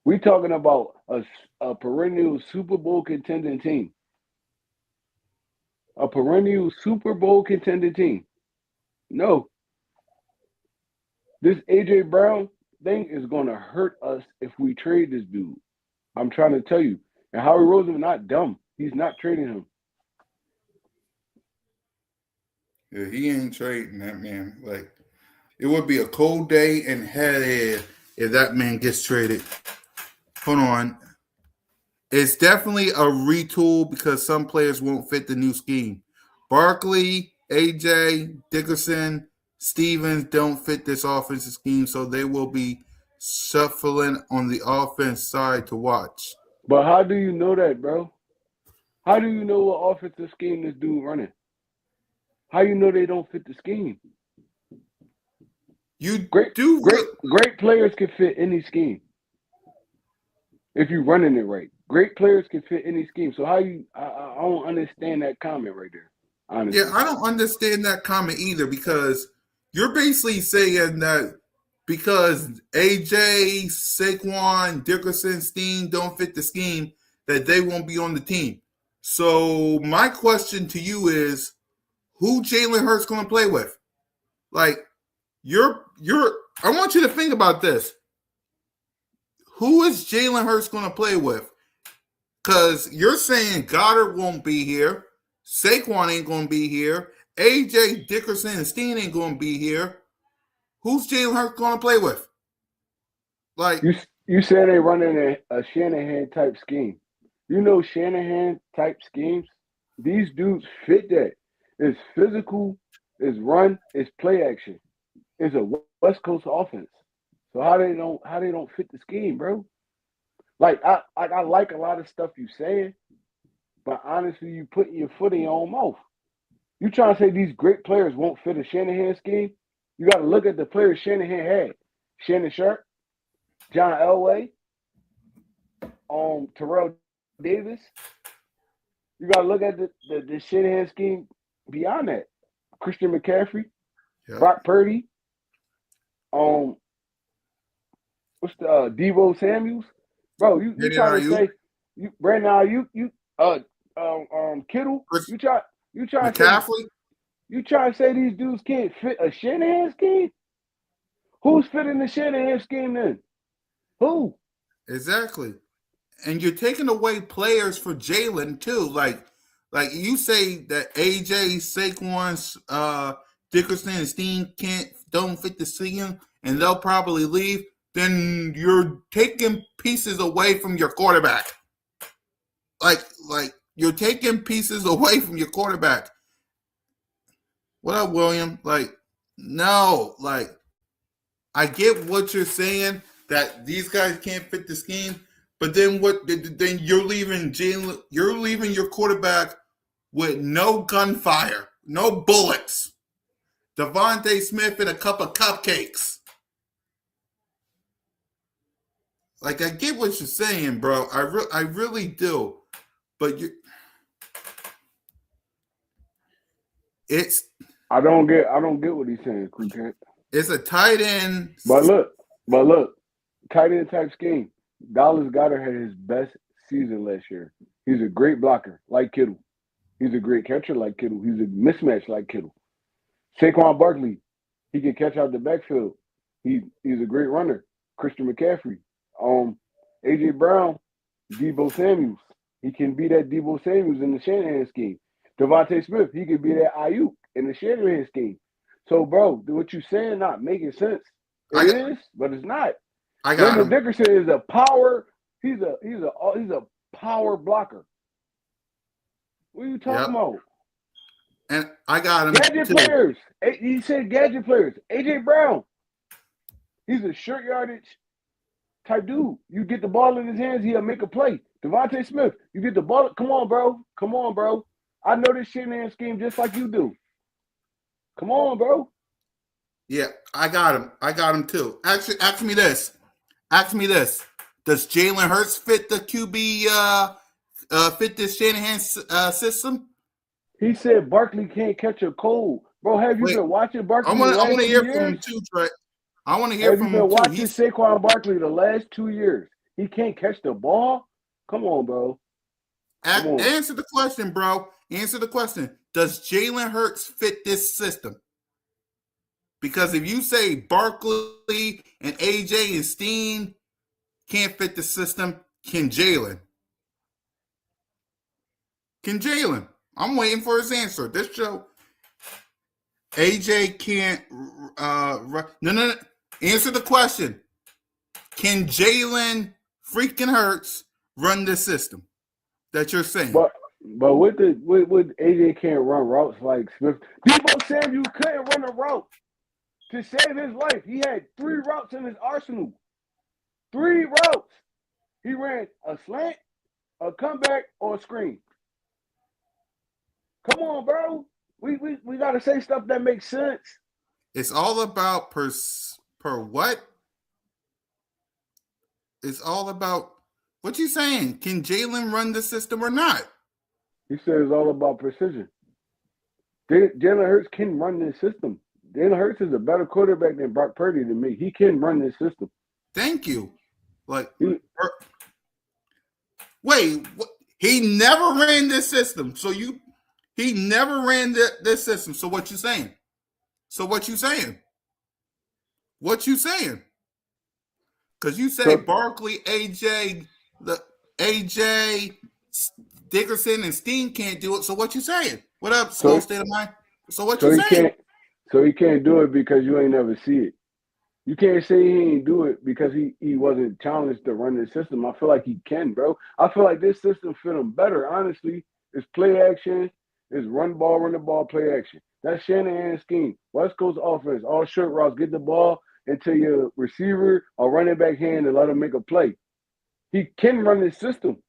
We talking about a perennial Super Bowl contending team. A perennial Super Bowl contending team. No. This A.J. Brown thing is going to hurt us if we trade this dude. I'm trying to tell you. And Howie Roseman not dumb. He's not trading him. Yeah, he ain't trading that man. Like it would be a cold day in hell if that man gets traded. Hold on. It's definitely a retool because some players won't fit the new scheme. Barkley, AJ, Dickerson, Stevens don't fit this offensive scheme, so they will be shuffling on the offense side to watch. But how do you know that, bro? How do you know what offensive scheme this dude running? How you know they don't fit the scheme? You Great do great players can fit any scheme. If you're running it right. Great players can fit any scheme. So how you I don't understand that comment right there. Honestly. Yeah, I don't understand that comment either because you're basically saying that because AJ, Saquon, Dickerson, Steen don't fit the scheme, that they won't be on the team. So my question to you is, who Jalen Hurts going to play with? Like, I want you to think about this. Who is Jalen Hurts going to play with? Because you're saying Goddard won't be here. Saquon ain't going to be here. AJ, Dickerson, and Steen ain't going to be here. Who's Jalen Hurts going to play with? Like you said they running a Shanahan type scheme. You know Shanahan type schemes. These dudes fit that. It's physical. It's run. It's play action. It's a West Coast offense. So how they don't fit the scheme, bro? Like I like a lot of stuff you saying, but honestly, you putting your foot in your own mouth. You trying to say these great players won't fit a Shanahan scheme? You got to look at the players Shanahan had: Shannon Sharp, John Elway, Terrell Davis. You got to look at the Shanahan scheme beyond that: Christian McCaffrey, Brock Purdy, what's the B.O.B.S. Samuels, bro? You trying to say Brandon Kittle? You trying McCaffrey? You trying to say these dudes can't fit a Shanahan scheme? Who's fitting the Shanahan scheme then? Who? Exactly. And you're taking away players for Jalen too. Like you say that AJ, Saquon, Dickerson, and Steen don't fit the scheme, and they'll probably leave. Then you're taking pieces away from your quarterback. Like you're taking pieces away from your quarterback. What up, William? Like, no, like I get what you're saying that these guys can't fit the scheme, but then what? Then you're leaving Jalen. You're leaving your quarterback with no gunfire, no bullets. Devontae Smith and a cup of cupcakes. Like I get what you're saying, bro. I really do, but I don't get what he's saying, Quick. It's a tight end. But look, tight end type scheme. Dallas Goedert had his best season last year. He's a great blocker, like Kittle. He's a great catcher, like Kittle. He's a mismatch, like Kittle. Saquon Barkley, he can catch out the backfield. He's a great runner. Christian McCaffrey. A.J. Brown, B.O.B.S. He can be that B.O.B.S. in the Shanahan scheme. Devontae Smith, he can be that Ayuk in the Shanahan scheme. So, bro, what you saying not making sense. I It got, is, but it's not. I got Landon him. Dickerson is a power. He's a power blocker. What are you talking Yep. about? And I got him Gadget too. players. He said gadget players. AJ Brown. He's a short yardage type dude. You get the ball in his hands, he'll make a play. Devontae Smith, you get the ball. Come on, bro. Come on, bro. I know this Shanahan scheme just like you do. Come on, bro. Yeah, I got him. I got him too. Actually, ask me this. Ask me this. Does Jalen Hurts fit the QB fit this Shanahan system? He said Barkley can't catch a cold. Bro, have you Wait, been watching Barkley the I want last to 2 hear from him years? too, Trey. I want to hear Have you from him been too. watching Saquon Barkley the last 2 years? He can't catch the ball? Come on, bro. Come on. Answer the question, bro. Answer the question. Does Jalen Hurts fit this system? Because if you say Barkley and AJ and Steen can't fit the system, can Jalen? Can Jalen? I'm waiting for his answer. This show, AJ can't. No. Answer the question. Can Jalen freaking Hurts run this system that you're saying? But with AJ can't run routes like Smith. Debo Samuel couldn't run a route to save his life. He had 3 routes in his arsenal. 3 routes. He ran a slant, a comeback, or a screen. Come on, bro. We gotta say stuff that makes sense. It's all about per what? It's all about what you saying. Can Jalen run the system or not? He said it's all about precision. Jalen Hurts can run this system. Jalen Hurts is a better quarterback than Brock Purdy to me. He can run this system. Thank you. Like, wait, he never ran this system. He never ran this system. So what you saying? What you saying? Because you say Barkley, AJ Dickerson, and Steen can't do it. So what you saying? What up, Skull State of Mind? So what you saying? So he can't do it because you ain't never see it. You can't say he ain't do it because he wasn't challenged to run the system. I feel like he can, bro. I feel like this system fit him better, honestly. It's play action. It's run the ball, play action. That's Shanahan's scheme. West Coast offense, all short routes, get the ball into your receiver or running back hand and let him make a play. He can run this system.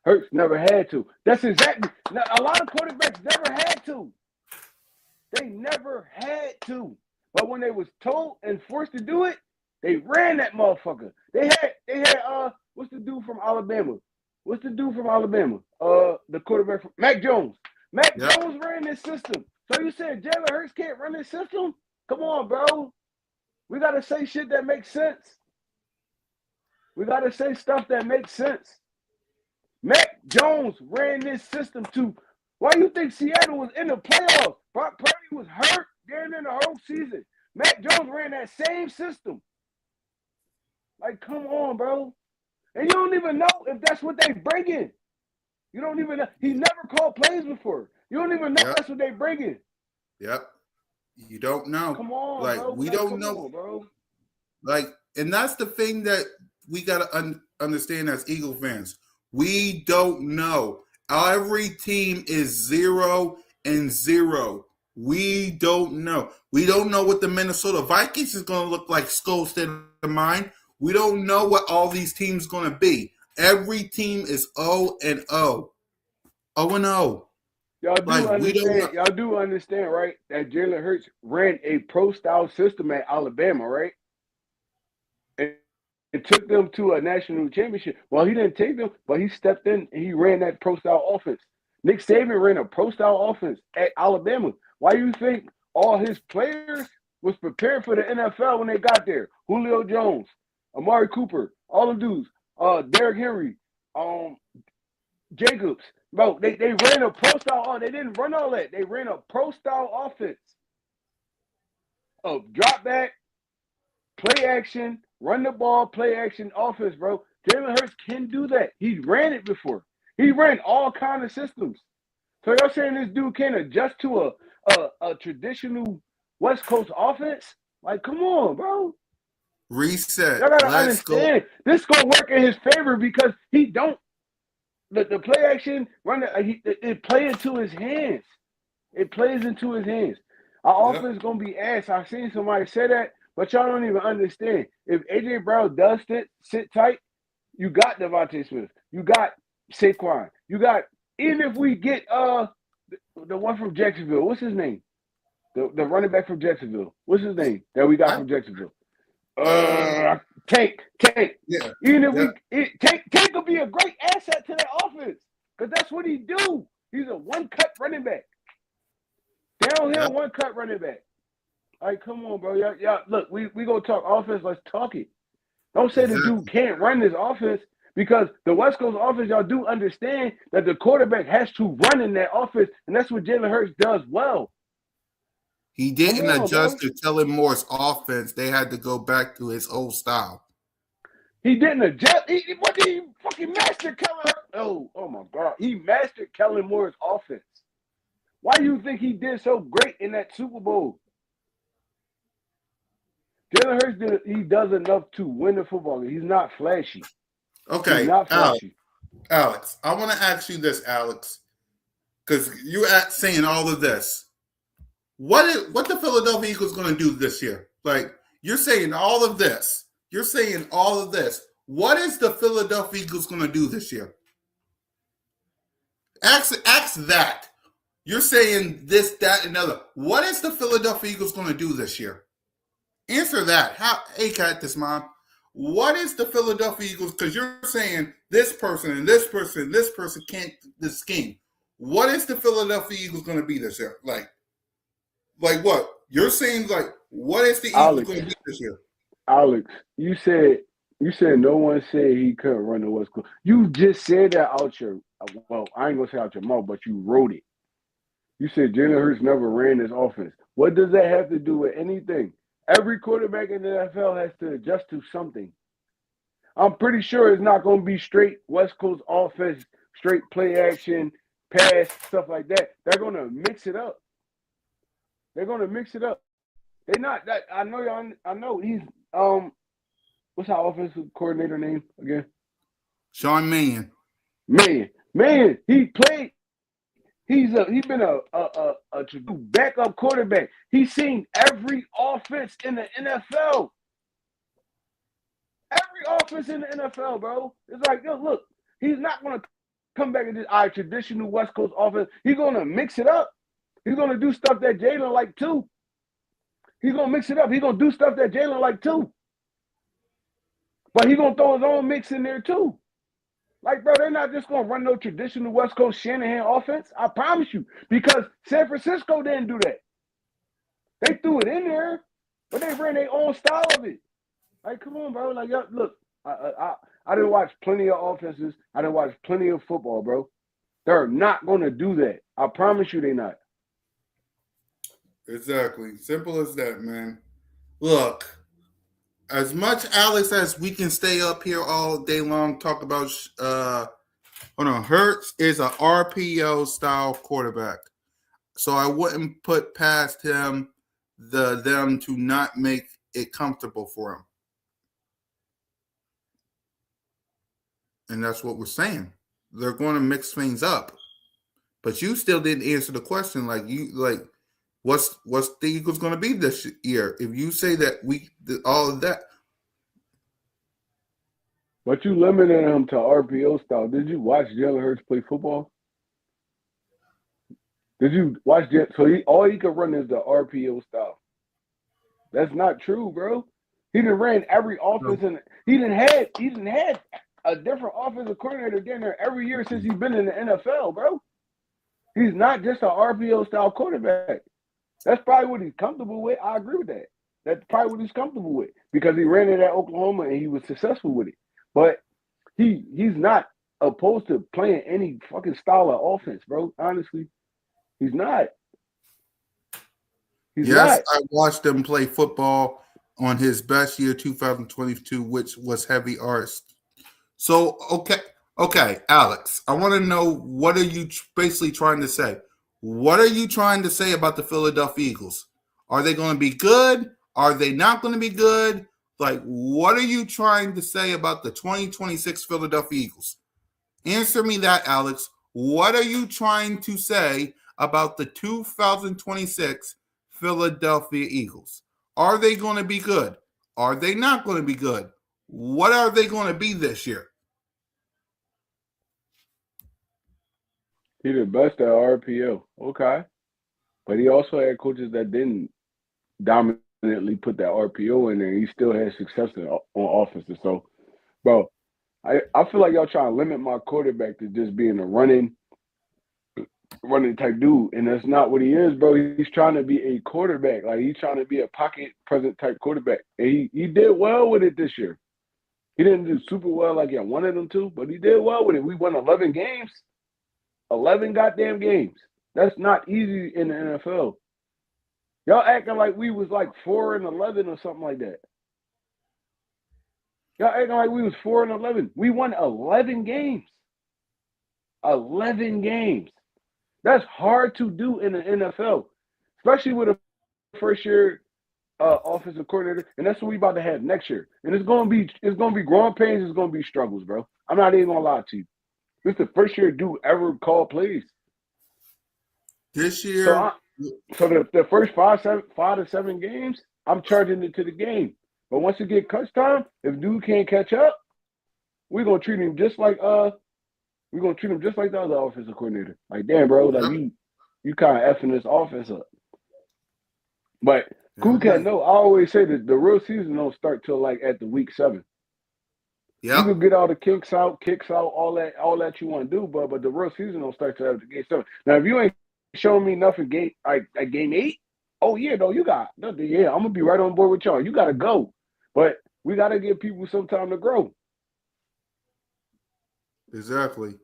Hurts never had to. That's exactly. Now, a lot of quarterbacks never had to. They never had to. But when they was told and forced to do it, they ran that motherfucker. They had what's the dude from Alabama? The quarterback from Mac Jones. Mac Jones ran this system. So you said Jalen Hurts can't run this system? Come on, bro. We gotta say shit that makes sense. We gotta say stuff that makes sense. Mac Jones ran this system too. Why do you think Seattle was in the playoffs? Brock Purdy was hurt during the whole season. Mac Jones ran that same system. Like, come on, bro. And you don't even know if that's what they bringing. You don't even know. He never called plays before. You don't even know that's what they bringing. Yep. You don't know. Come on, like, bro. We don't know. On, bro. Like, and that's the thing that we got to understand as Eagle fans. We don't know. Every team is 0-0. We don't know. We don't know what the Minnesota Vikings is going to look like, Skull State of Mind. We don't know what all these teams going to be. Every team is 0-0. 0-0. Y'all do understand, right, that Jalen Hurts ran a pro-style system at Alabama, right? And it took them to a national championship. Well, he didn't take them, but he stepped in and he ran that pro-style offense. Nick Saban ran a pro-style offense at Alabama. Why do you think all his players was prepared for the NFL when they got there? Julio Jones, Amari Cooper, all the dudes, Derrick Henry, Jacobs. Bro, they ran a pro-style. They didn't run all that. They ran a pro-style offense of drop back, play action, run the ball, play action offense, bro. Jalen Hurts can do that. He ran it before. He ran all kind of systems. So y'all saying this dude can't adjust to a traditional West Coast offense? Like, come on, bro. Reset. Y'all gotta Let's go. understand. This gonna work in his favor because he don't the play action run it plays into his hands. It plays into his hands. Our Yep. offense gonna be ass. I've seen somebody say that, but y'all don't even understand. If AJ Brown does sit tight, you got Devontae Smith, you got Saquon, you got even if we get the one from Jacksonville, what's his name? The running back from Jacksonville. What's his name that we got from Jacksonville? Tank. Yeah. Even if Yeah. Tank could be a great asset to that offense because that's what he do. He's a one-cut running back. Downhill one-cut running back. Like, come on, bro. Y'all, look, we gonna talk offense. Let's talk it. Don't say the dude can't run this offense because the West Coast offense, y'all do understand that the quarterback has to run in that offense, and that's what Jalen Hurts does well. He didn't adjust to Kellen Moore's offense. They had to go back to his old style. He didn't adjust. What did he fucking master Kellen? Oh my God. He mastered Kellen Moore's offense. Why do you think he did so great in that Super Bowl? Jalen Hurts he does enough to win the football game. He's not flashy. Okay, He's not flashy. Alex, I want to ask you this, Alex, because you're saying all of this. What the Philadelphia Eagles going to do this year? Like, you're saying all of this. You're saying all of this. What is the Philadelphia Eagles going to do this year? Ask that. You're saying this, that, and other. What is the Philadelphia Eagles going to do this year? Answer that. Hey, Cat, this mom. What is the Philadelphia Eagles? Because you're saying this person and this person and this person can't this scheme. What is the Philadelphia Eagles going to be this year? Like what? You're saying like what is the Eagles going to be this year? Alex, you said no one said he couldn't run the West Coast. You just said that out your I ain't gonna say out your mouth, but you wrote it. You said Jalen Hurts never ran this offense. What does that have to do with anything? Every quarterback in the NFL has to adjust to something. I'm pretty sure it's not going to be straight West Coast offense, straight play action, pass, stuff like that. They're going to mix it up. They're not that. I know y'all. I know he's what's our offensive coordinator name again? Sean Mannion. Man, he played. He's been a backup quarterback. He's seen every offense in the NFL. Every offense in the NFL, bro. It's like, yo, look, he's not going to come back into our traditional West Coast offense. He's going to mix it up. He's going to do stuff that Jalen like too. He's going to mix it up. He's going to do stuff that Jalen like too. But he's going to throw his own mix in there too. Like, bro, they're not just going to run no traditional West Coast Shanahan offense. I promise you. Because San Francisco didn't do that. They threw it in there, but they ran their own style of it. Like, come on, bro. Like, look, I didn't watch plenty of offenses. I didn't watch plenty of football, bro. They're not going to do that. I promise you they're not. Exactly. Simple as that, man. Look. As much, Alex, as we can stay up here all day long, talk about Hurts is an RPO style quarterback. So I wouldn't put past him them to not make it comfortable for him. And that's what we're saying. They're going to mix things up. But you still didn't answer the question what's the Eagles going to be this year? If you say that all of that. But you limited him to RPO style. Did you watch Jalen Hurts play football? Did you watch that? So all he could run is the RPO style. That's not true, bro. He done ran every offense and he done had a different offensive coordinator down there every year since he's been in the NFL, bro. He's not just an RPO style quarterback. That's probably what he's comfortable with. I agree with that. That's probably what he's comfortable with because he ran it at Oklahoma and he was successful with it. But he's not opposed to playing any fucking style of offense, bro. Honestly, he's not. He's not. I watched him play football on his best year, 2022, which was heavy arts. So, okay, Okay, Alex, I want to know, what are you basically trying to say? What are you trying to say about the Philadelphia Eagles? Are they going to be good? Are they not going to be good? Like, what are you trying to say about the 2026 Philadelphia Eagles? Answer me that, Alex. What are you trying to say about the 2026 Philadelphia Eagles? Are they going to be good? Are they not going to be good? What are they going to be this year? He the best at RPO. Okay. But he also had coaches that didn't dominantly put that RPO in there. He still had success on offenses. So, bro, I feel like y'all trying to limit my quarterback to just being a running type dude, and that's not what he is, bro. He's trying to be a quarterback. Like, he's trying to be a pocket present type quarterback, and he did well with it this year. He didn't do super well like I wanted him to, but he did well with it. We won 11 games, 11 goddamn games. That's not easy in the NFL. Y'all acting like we was like 4-11 or something like that. Y'all acting like we was 4-11. We won 11 games. 11 games. That's hard to do in the NFL, especially with a first-year offensive coordinator, and that's what we about to have next year. And it's gonna be growing pains. It's gonna be struggles, bro. I'm not even gonna lie to you. This is the first year dude ever called plays. This year, So the first 5 to 7 games, I'm charging it to the game. But once it get crunch time, if dude can't catch up, we're gonna treat him just like the other offensive coordinator. Like, damn, bro, like you kind of effing this offense up. But Cool Cat, no, I always say that the real season don't start till like at the week 7. yeah, You can get all the kicks out, all that you want to do, but the real season don't start till after game 7. Now, if you ain't showing me nothing at game 8, oh yeah, no, I'm gonna be right on board with y'all. You gotta go, but we gotta give people some time to grow. exactly.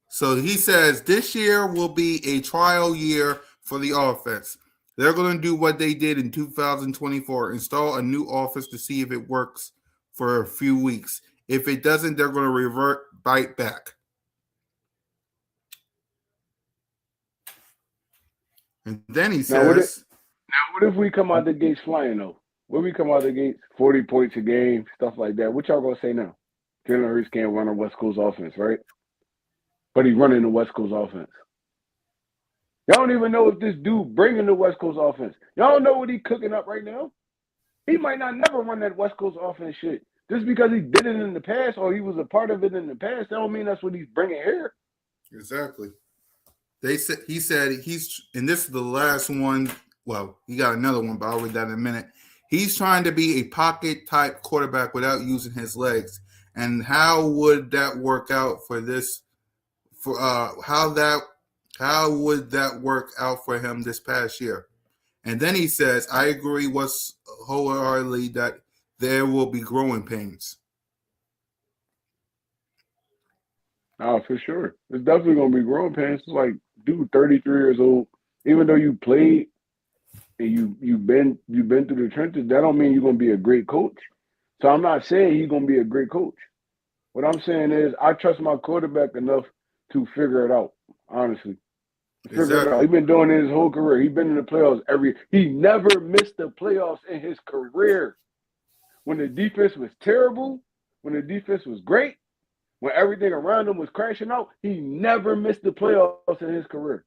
So he says this year will be a trial year for the offense. They're going to do what they did in 2024, install a new offense to see if it works for a few weeks. If it doesn't, they're going to bite back. And then he says, what if we come out the gates flying though? When we come out the gates, 40 points a game, stuff like that, what y'all gonna say now? Jalen Hurts can't run a West Coast offense, right? But he's running the West Coast offense. Y'all don't even know if this dude bringing the West Coast offense. Y'all don't know what he's cooking up right now. He might not never run that West Coast offense shit. Just because he did it in the past or he was a part of it in the past, that don't mean that's what he's bringing here. Exactly. He said and this is the last one. Well, he got another one, but I'll read that in a minute. He's trying to be a pocket type quarterback without using his legs. And how would that work out for this? How would that work out for him this past year? And then he says, I agree wholeheartedly that there will be growing pains. Oh, for sure. It's definitely going to be growing pains. It's like, dude, 33 years old, even though you played and you've been through the trenches, that don't mean you're going to be a great coach. So I'm not saying he's going to be a great coach. What I'm saying is I trust my quarterback enough to figure it out, honestly. Figure it out. He's been doing it his whole career. He's been in the playoffs he never missed the playoffs in his career. When the defense was terrible, when the defense was great, when everything around him was crashing out, he never missed the playoffs in his career.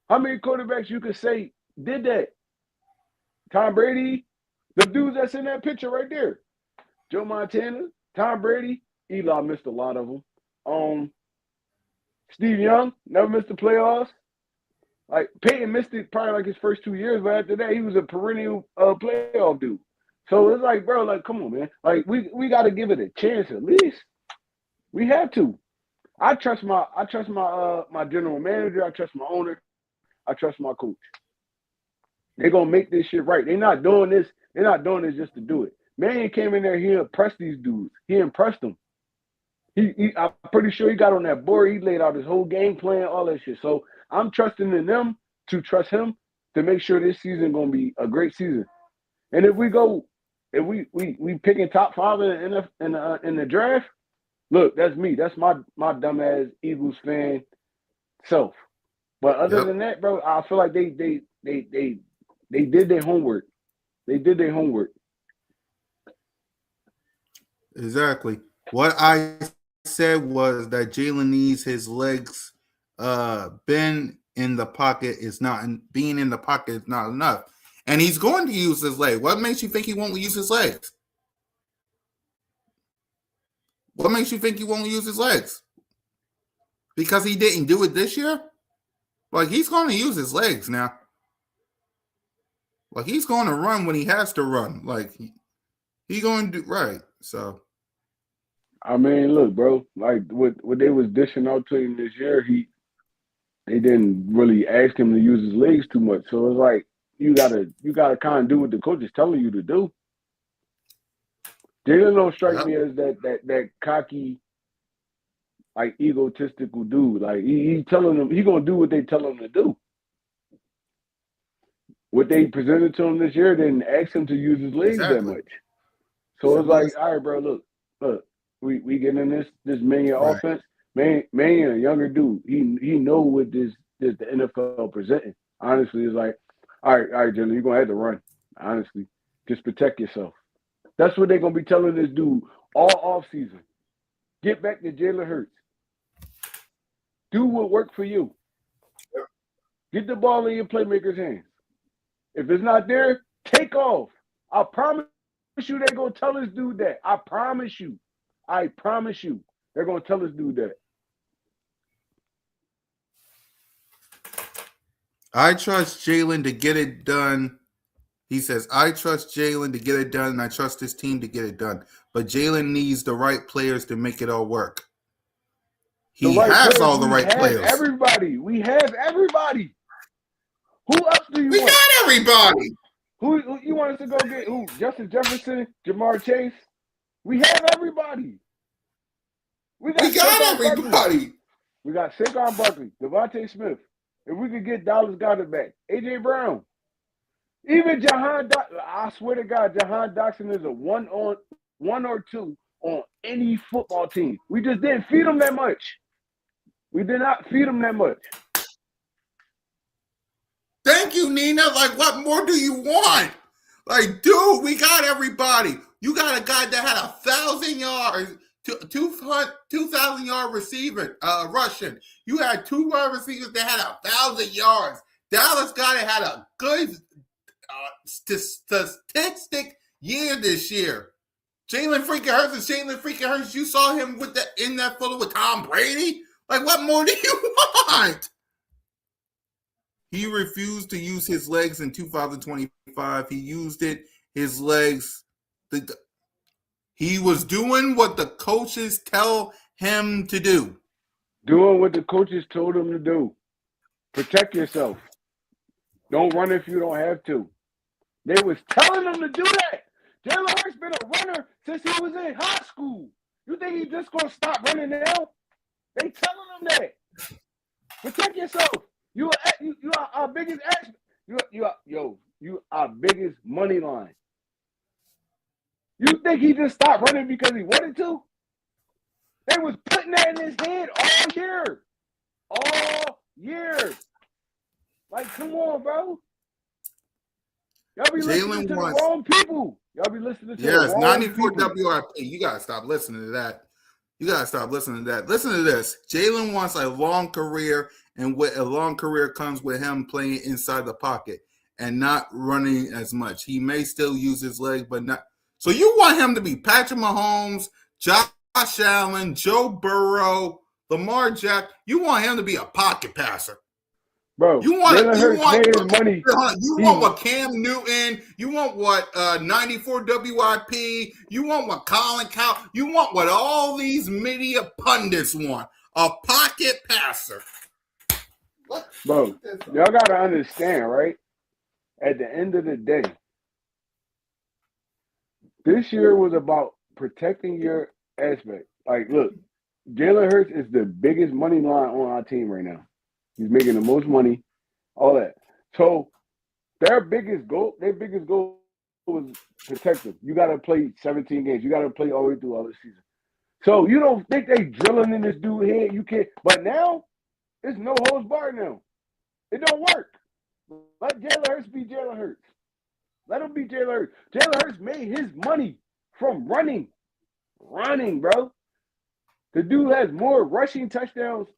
How many quarterbacks you could say did that? Tom Brady, the dudes that's in that picture right there. Joe Montana, Tom Brady, Eli missed a lot of them. Steve Young never missed the playoffs. Like, Peyton missed it probably like his first 2 years, but after that, he was a perennial playoff dude. So it's like, bro, like, come on, man. Like, we got to give it a chance at least. We have to. I trust my general manager. I trust my owner. I trust my coach. They're gonna make this shit right. They're not doing this just to do it. Man came in there, he impressed these dudes. He impressed them. I'm pretty sure he got on that board. He laid out his whole game plan, all that shit. So I'm trusting in them to trust him to make sure this season gonna be a great season. And if we picking top 5 in the draft, Look, that's me. That's my dumbass Eagles fan self. But other Yep. than that, bro, I feel like they did their homework. They did their homework. Exactly. What I said was that Jalen needs his legs. Being in the pocket is not enough, and he's going to use his leg. What makes you think he won't use his legs? What makes you think he won't use his legs? Because he didn't do it this year? Like, he's going to use his legs now. Like, he's going to run when he has to run. Like, he going to do right. So, I mean, look, bro, like what they was dishing out to him this year, they didn't really ask him to use his legs too much. So it's like you gotta kind of do what the coach is telling you to do. Jalen don't strike me as that cocky, like egotistical dude. Like he telling them he gonna do what they tell him to do. What they presented to him this year didn't ask him to use his legs that exactly. much. So it's like, all right, bro, look, we getting in this Mania Right. offense. Mania, a younger dude, he know what this the NFL presenting. Honestly, it's like, all right, Jalen, you're gonna have to run. Honestly, just protect yourself. That's what they're gonna be telling this dude all offseason. Get back to Jalen Hurts. Do what worked for you. Get the ball in your playmaker's hands. If it's not there, take off. I promise you they're going to tell this dude that. I promise you. They're going to tell this dude that. I trust Jalen to get it done. He says, I trust Jalen to get it done, and I trust his team to get it done. But Jalen needs the right players to make it all work. He has all the right players. We have everybody. Who else do you We want? got everybody. Who you want us to go get? Who? Justin Jefferson, Jamar Chase? We have everybody. We got everybody. We got Saquon Barkley, Devontae Smith. If we could get Dallas Goedert back, AJ Brown, even I swear to God, Jahan Dotson is a one or two on any football team. We just didn't feed him that much. We did not feed him that much. Thank you, Nina. Like, what more do you want? Like, dude, we got everybody. You got a guy that had 1,000 yards, 2,000 yard rushing. You had two wide receivers that had 1,000 yards. Dallas Goedert had a good statistic year this year. Jalen freaking Hurts. You saw him in that photo with Tom Brady. Like, what more do you want? He refused to use his legs in 2025. He used his legs. He was doing what the coaches tell him to do. Doing what the coaches told him to do. Protect yourself. Don't run if you don't have to. They was telling him to do that. Jalen Hurts been a runner since he was in high school. You think he's just going to stop running now? They telling him that. Protect yourself. You are our biggest you our biggest money line. You think he just stopped running because he wanted to? They was putting that in his head all year. All year. Like, come on, bro. Y'all be listening to the wrong people. Y'all be listening to the wrong 94 people. WRP. You got to stop listening to that. Listen to this. Jalen wants a long career, and with a long career comes with him playing inside the pocket and not running as much. He may still use his leg, but not. So you want him to be Patrick Mahomes, Josh Allen, Joe Burrow, Lamar Jackson. You want him to be a pocket passer. Bro, you want money. You want what Cam Newton, you want what 94 WIP, you want what Colin Cowell, you want what all these media pundits want. A pocket passer. Bro, y'all got to understand, right? At the end of the day, this year was about protecting your aspect. Like, look, Jalen Hurts is the biggest money line on our team right now. He's making the most money, all that. So their biggest goal was protect him. You got to play 17 games. You got to play all the way through all the season. So you don't think they drilling in this dude head? You can't. But now it's no holds barred now. It don't work. Let Jalen Hurts be Jalen Hurts. Let him be Jalen Hurts. Jalen Hurts made his money from running, bro. The dude has more rushing touchdowns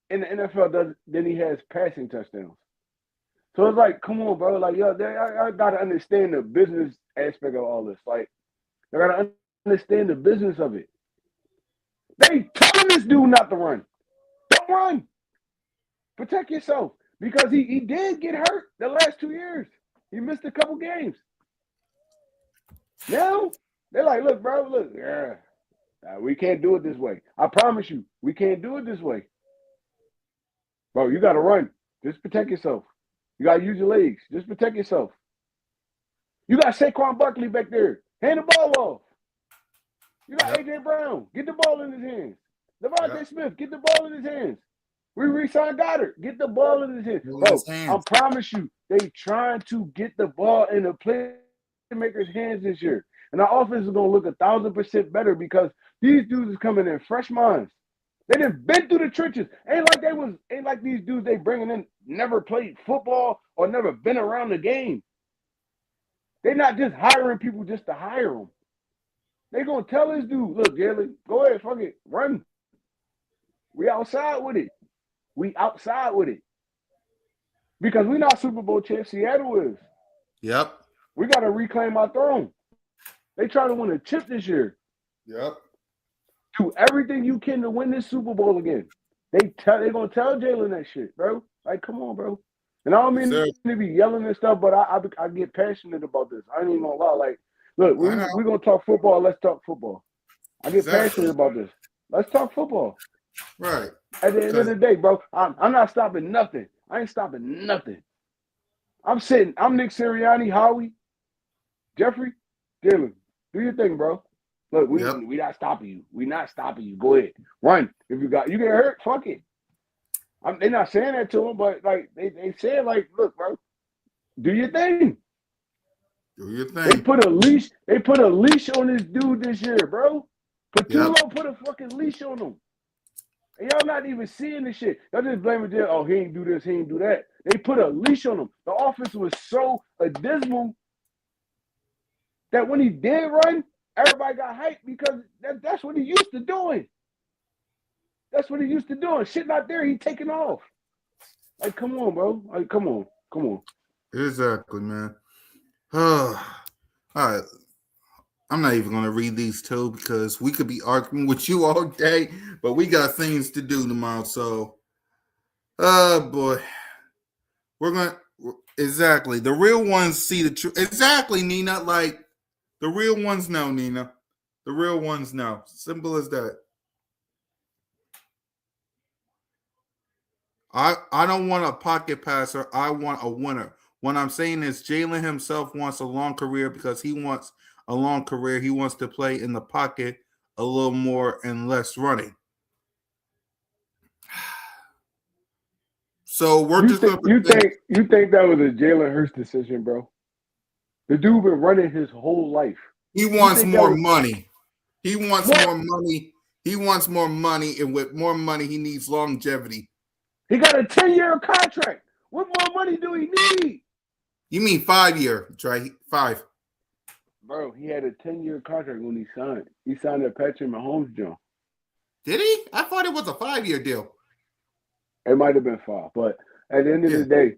in the NFL than he has passing touchdowns. So it's like, come on, bro. Like, yo, I gotta understand the business aspect of all this. Like, I gotta understand the business of it. They telling this dude not to run. Don't run. Protect yourself. Because he did get hurt the last 2 years. He missed a couple games. Now, they're like, look, bro, look, we can't do it this way. I promise you, we can't do it this way. Bro, you got to run. Just protect yourself. You got to use your legs. Just protect yourself. You got Saquon Barkley back there. Hand the ball off. You got A.J. Brown. Get the ball in his hands. Devontae Smith, get the ball in his hands. We re-signed Goddard. Get the ball in his hands. Bro, I promise you, they trying to get the ball in the playmakers' hands this year. And our offense is going to look 1,000% better because these dudes is coming in fresh minds. They done been through the trenches. Ain't like these dudes they bringing in never played football or never been around the game. They not just hiring people just to hire them. They going to tell this dude, look, Jalen, go ahead, fuck it, run. We outside with it. Because we not Super Bowl champs. Seattle is. Yep. We got to reclaim our throne. They try to win a chip this year. Yep. Do everything you can to win this Super Bowl again. They gonna tell Jalen that shit, bro. Like, come on, bro. And I don't mean to be yelling and stuff, but I get passionate about this. I ain't even gonna lie. Like, look, we're gonna talk football. Let's talk football. I get passionate about this. Let's talk football. Right. At the end of the day, bro, I'm not stopping nothing. I ain't stopping nothing. I'm Nick Sirianni, Howie, Jeffrey, Jalen. Do your thing, bro. Look, we not stopping you. We not stopping you. Go ahead. Run. If you get hurt, fuck it. They're not saying that to him, but like they said, like, look, bro, do your thing. Do your thing. They put a leash on this dude this year, bro. Patullo put a fucking leash on him. And y'all not even seeing this shit. Y'all just blaming Jalen. Oh, he ain't do this, he ain't do that. They put a leash on him. The offense was so abysmal that when he did run, everybody got hyped because that's what he used to doing. That's what he used to doing. Shit not there, he taking off. Like, come on, bro. Like, come on. Exactly, man. All right. I'm not even going to read these two because we could be arguing with you all day, but we got things to do tomorrow. So, boy. We're going to, exactly. The real ones see the truth. Exactly, Nina. Like, the real ones know, Nina. The real ones know. Simple as that. I don't want a pocket passer. I want a winner. What I'm saying is Jalen himself wants a long career because he wants a long career. He wants to play in the pocket a little more and less running. So we're you think that was a Jalen Hurts decision, bro? The dude been running his whole life. He wants more money. He wants more money. He wants more money, and with more money, he needs longevity. He got a 10-year contract. What more money do he need? You mean 5-year, right? 5. Bro, he had a 10-year contract when he signed. He signed at Patrick Mahomes' joint. Did he? I thought it was a 5-year deal. It might have been 5, but at the end of the day,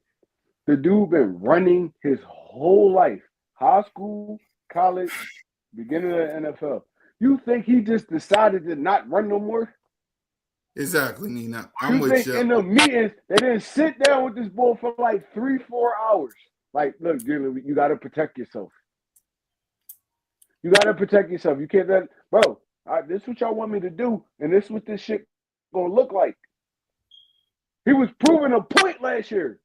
the dude been running his whole life. High school, college, beginning of the NFL. You think he just decided to not run no more? Exactly, Nina. I'm with think you. In the meetings, they didn't sit down with this boy for like 3-4 hours. Like, look, Jalen, you got to protect yourself. You got to protect yourself. You can't let, bro, this is what y'all want me to do, and this is what this shit going to look like. He was proving a point last year.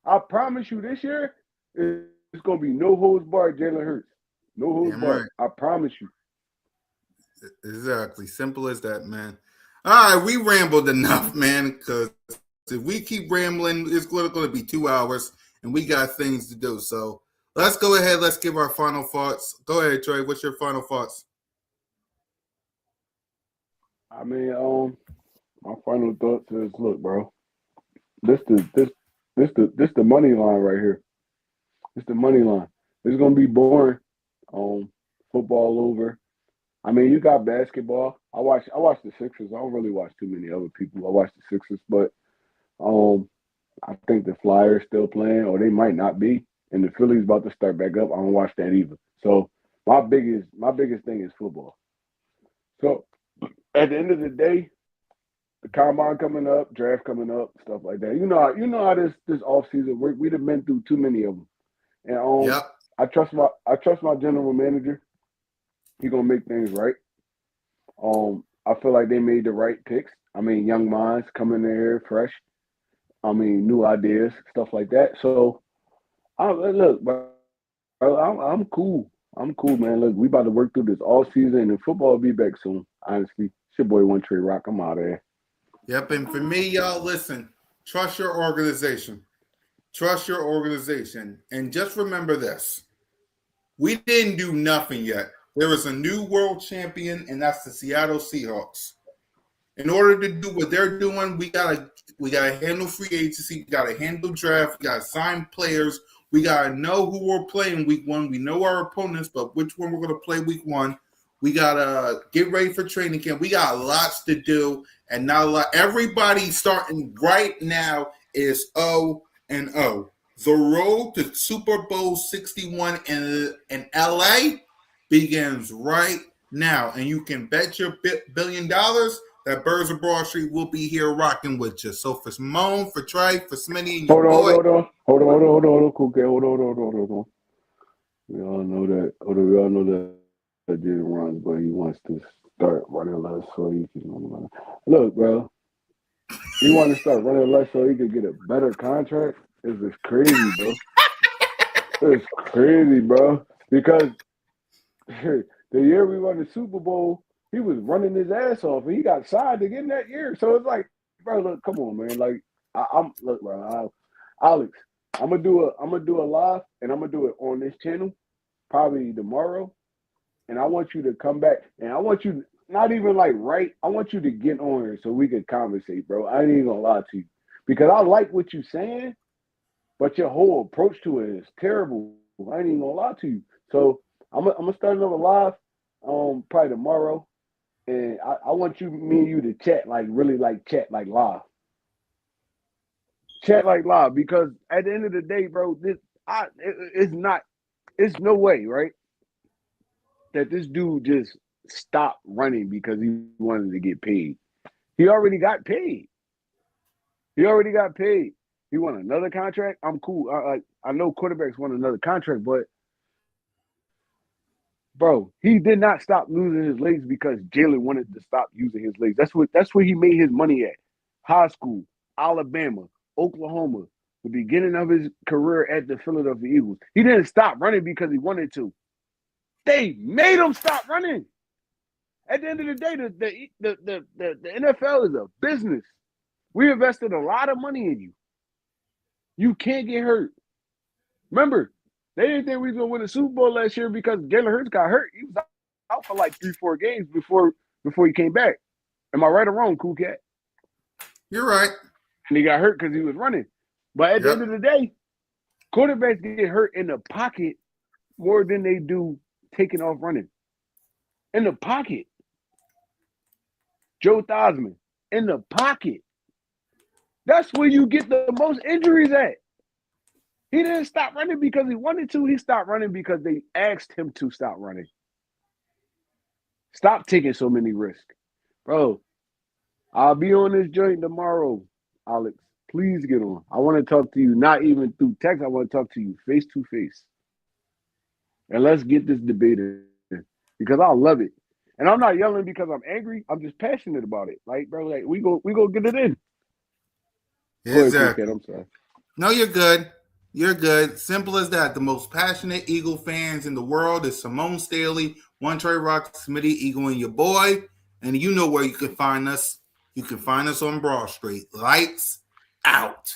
I promise you this year, it's going to be no holds barred Jalen Hurts. No holds barred. Right. I promise you. Exactly. Simple as that, man. All right, we rambled enough, man, because if we keep rambling, it's going to be 2 hours, and we got things to do. So Let's go ahead. Let's give our final thoughts. Go ahead, Trey. What's your final thoughts? I mean, my final thoughts is, look, bro, this the money line right here. It's the money line. It's gonna be boring. Football over. I mean, you got basketball. I watch the Sixers. I don't really watch too many other people. I watch the Sixers, but I think the Flyers still playing, or they might not be. And the Phillies about to start back up. I don't watch that either. So my biggest thing is football. So at the end of the day, the combine coming up, draft coming up, stuff like that. You know how this offseason work. We've been through too many of them. And Yep. I trust my general manager. He gonna make things right. I feel like they made the right picks. I mean, young minds coming in here fresh. I mean, new ideas, stuff like that. So look, bro, I'm cool. I'm cool, man. Look, we about to work through this all season, and football will be back soon. Honestly, it's your boy One Trey Rock. I'm out of there. Yep. And for me, y'all, listen, trust your organization. Trust your organization. And just remember this. We didn't do nothing yet. There is a new world champion, and that's the Seattle Seahawks. In order to do what they're doing, we gotta handle free agency, we gotta handle draft, we gotta sign players, we gotta know who we're playing week one. We know our opponents, but which one we're gonna play week one. We gotta get ready for training camp. We got lots to do, and not a lot. Everybody starting right now is 0-0. The road to Super Bowl 61 in LA begins right now, and you can bet your $1 billion that Birds of Broad Street will be here rocking with you. So for Simone, for Trey, for Smitty, and your Hold on, cool cat. Hold on. We all know that Jalen runs, but he wants to start running less so he can. Look, bro, he want to start running less so he can get a better contract. It's just crazy, bro. It's crazy, bro. Because the year we won the Super Bowl, he was running his ass off, and he got signed again that year. So it's like, bro, look, come on, man. Like, look, bro, Alex, I'm gonna do a live, and I'm gonna do it on this channel, probably tomorrow. And I want you to come back, and I want you not even like right. I want you to get on here so we can conversate, bro. I ain't even gonna lie to you because I like what you're saying, but your whole approach to it is terrible. I ain't even gonna lie to you. So I'm gonna start another live, probably tomorrow, and I want me and you to chat like really like chat like live, because at the end of the day, bro, it's no way, right, that this dude just stopped running because he wanted to get paid. He already got paid. He want another contract. I'm cool. I know quarterbacks want another contract, but bro, he did not stop losing his legs because Jalen wanted to stop using his legs. That's where he made his money at. High school, Alabama, Oklahoma, the beginning of his career at the Philadelphia Eagles. He didn't stop running because he wanted to. They made him stop running. At the end of the day, the NFL is a business. We invested a lot of money in you. You can't get hurt. Remember, they didn't think we was gonna win the Super Bowl last year because Jalen Hurts got hurt. He was out for like 3-4 games before he came back. Am I right or wrong, Cool Cat? You're right. And he got hurt because he was running. But at the end of the day, quarterbacks get hurt in the pocket more than they do taking off running. In the pocket. Joe Theismann, in the pocket. That's where you get the most injuries at. He didn't stop running because he wanted to. He stopped running because they asked him to stop running. Stop taking so many risks. Bro, I'll be on this joint tomorrow, Alex. Please get on. I want to talk to you, not even through text. I want to talk to you face to face. And let's get this debate in because I love it. And I'm not yelling because I'm angry. I'm just passionate about it. Like, bro, like we go get it in. Exactly. I'm sorry. No, you're good. You're good. Simple as that. The most passionate Eagle fans in the world is Simone Staley, One Trey Rock, Smitty, Eagle, and your boy. And you know where you can find us. You can find us on Broad Street. Lights out.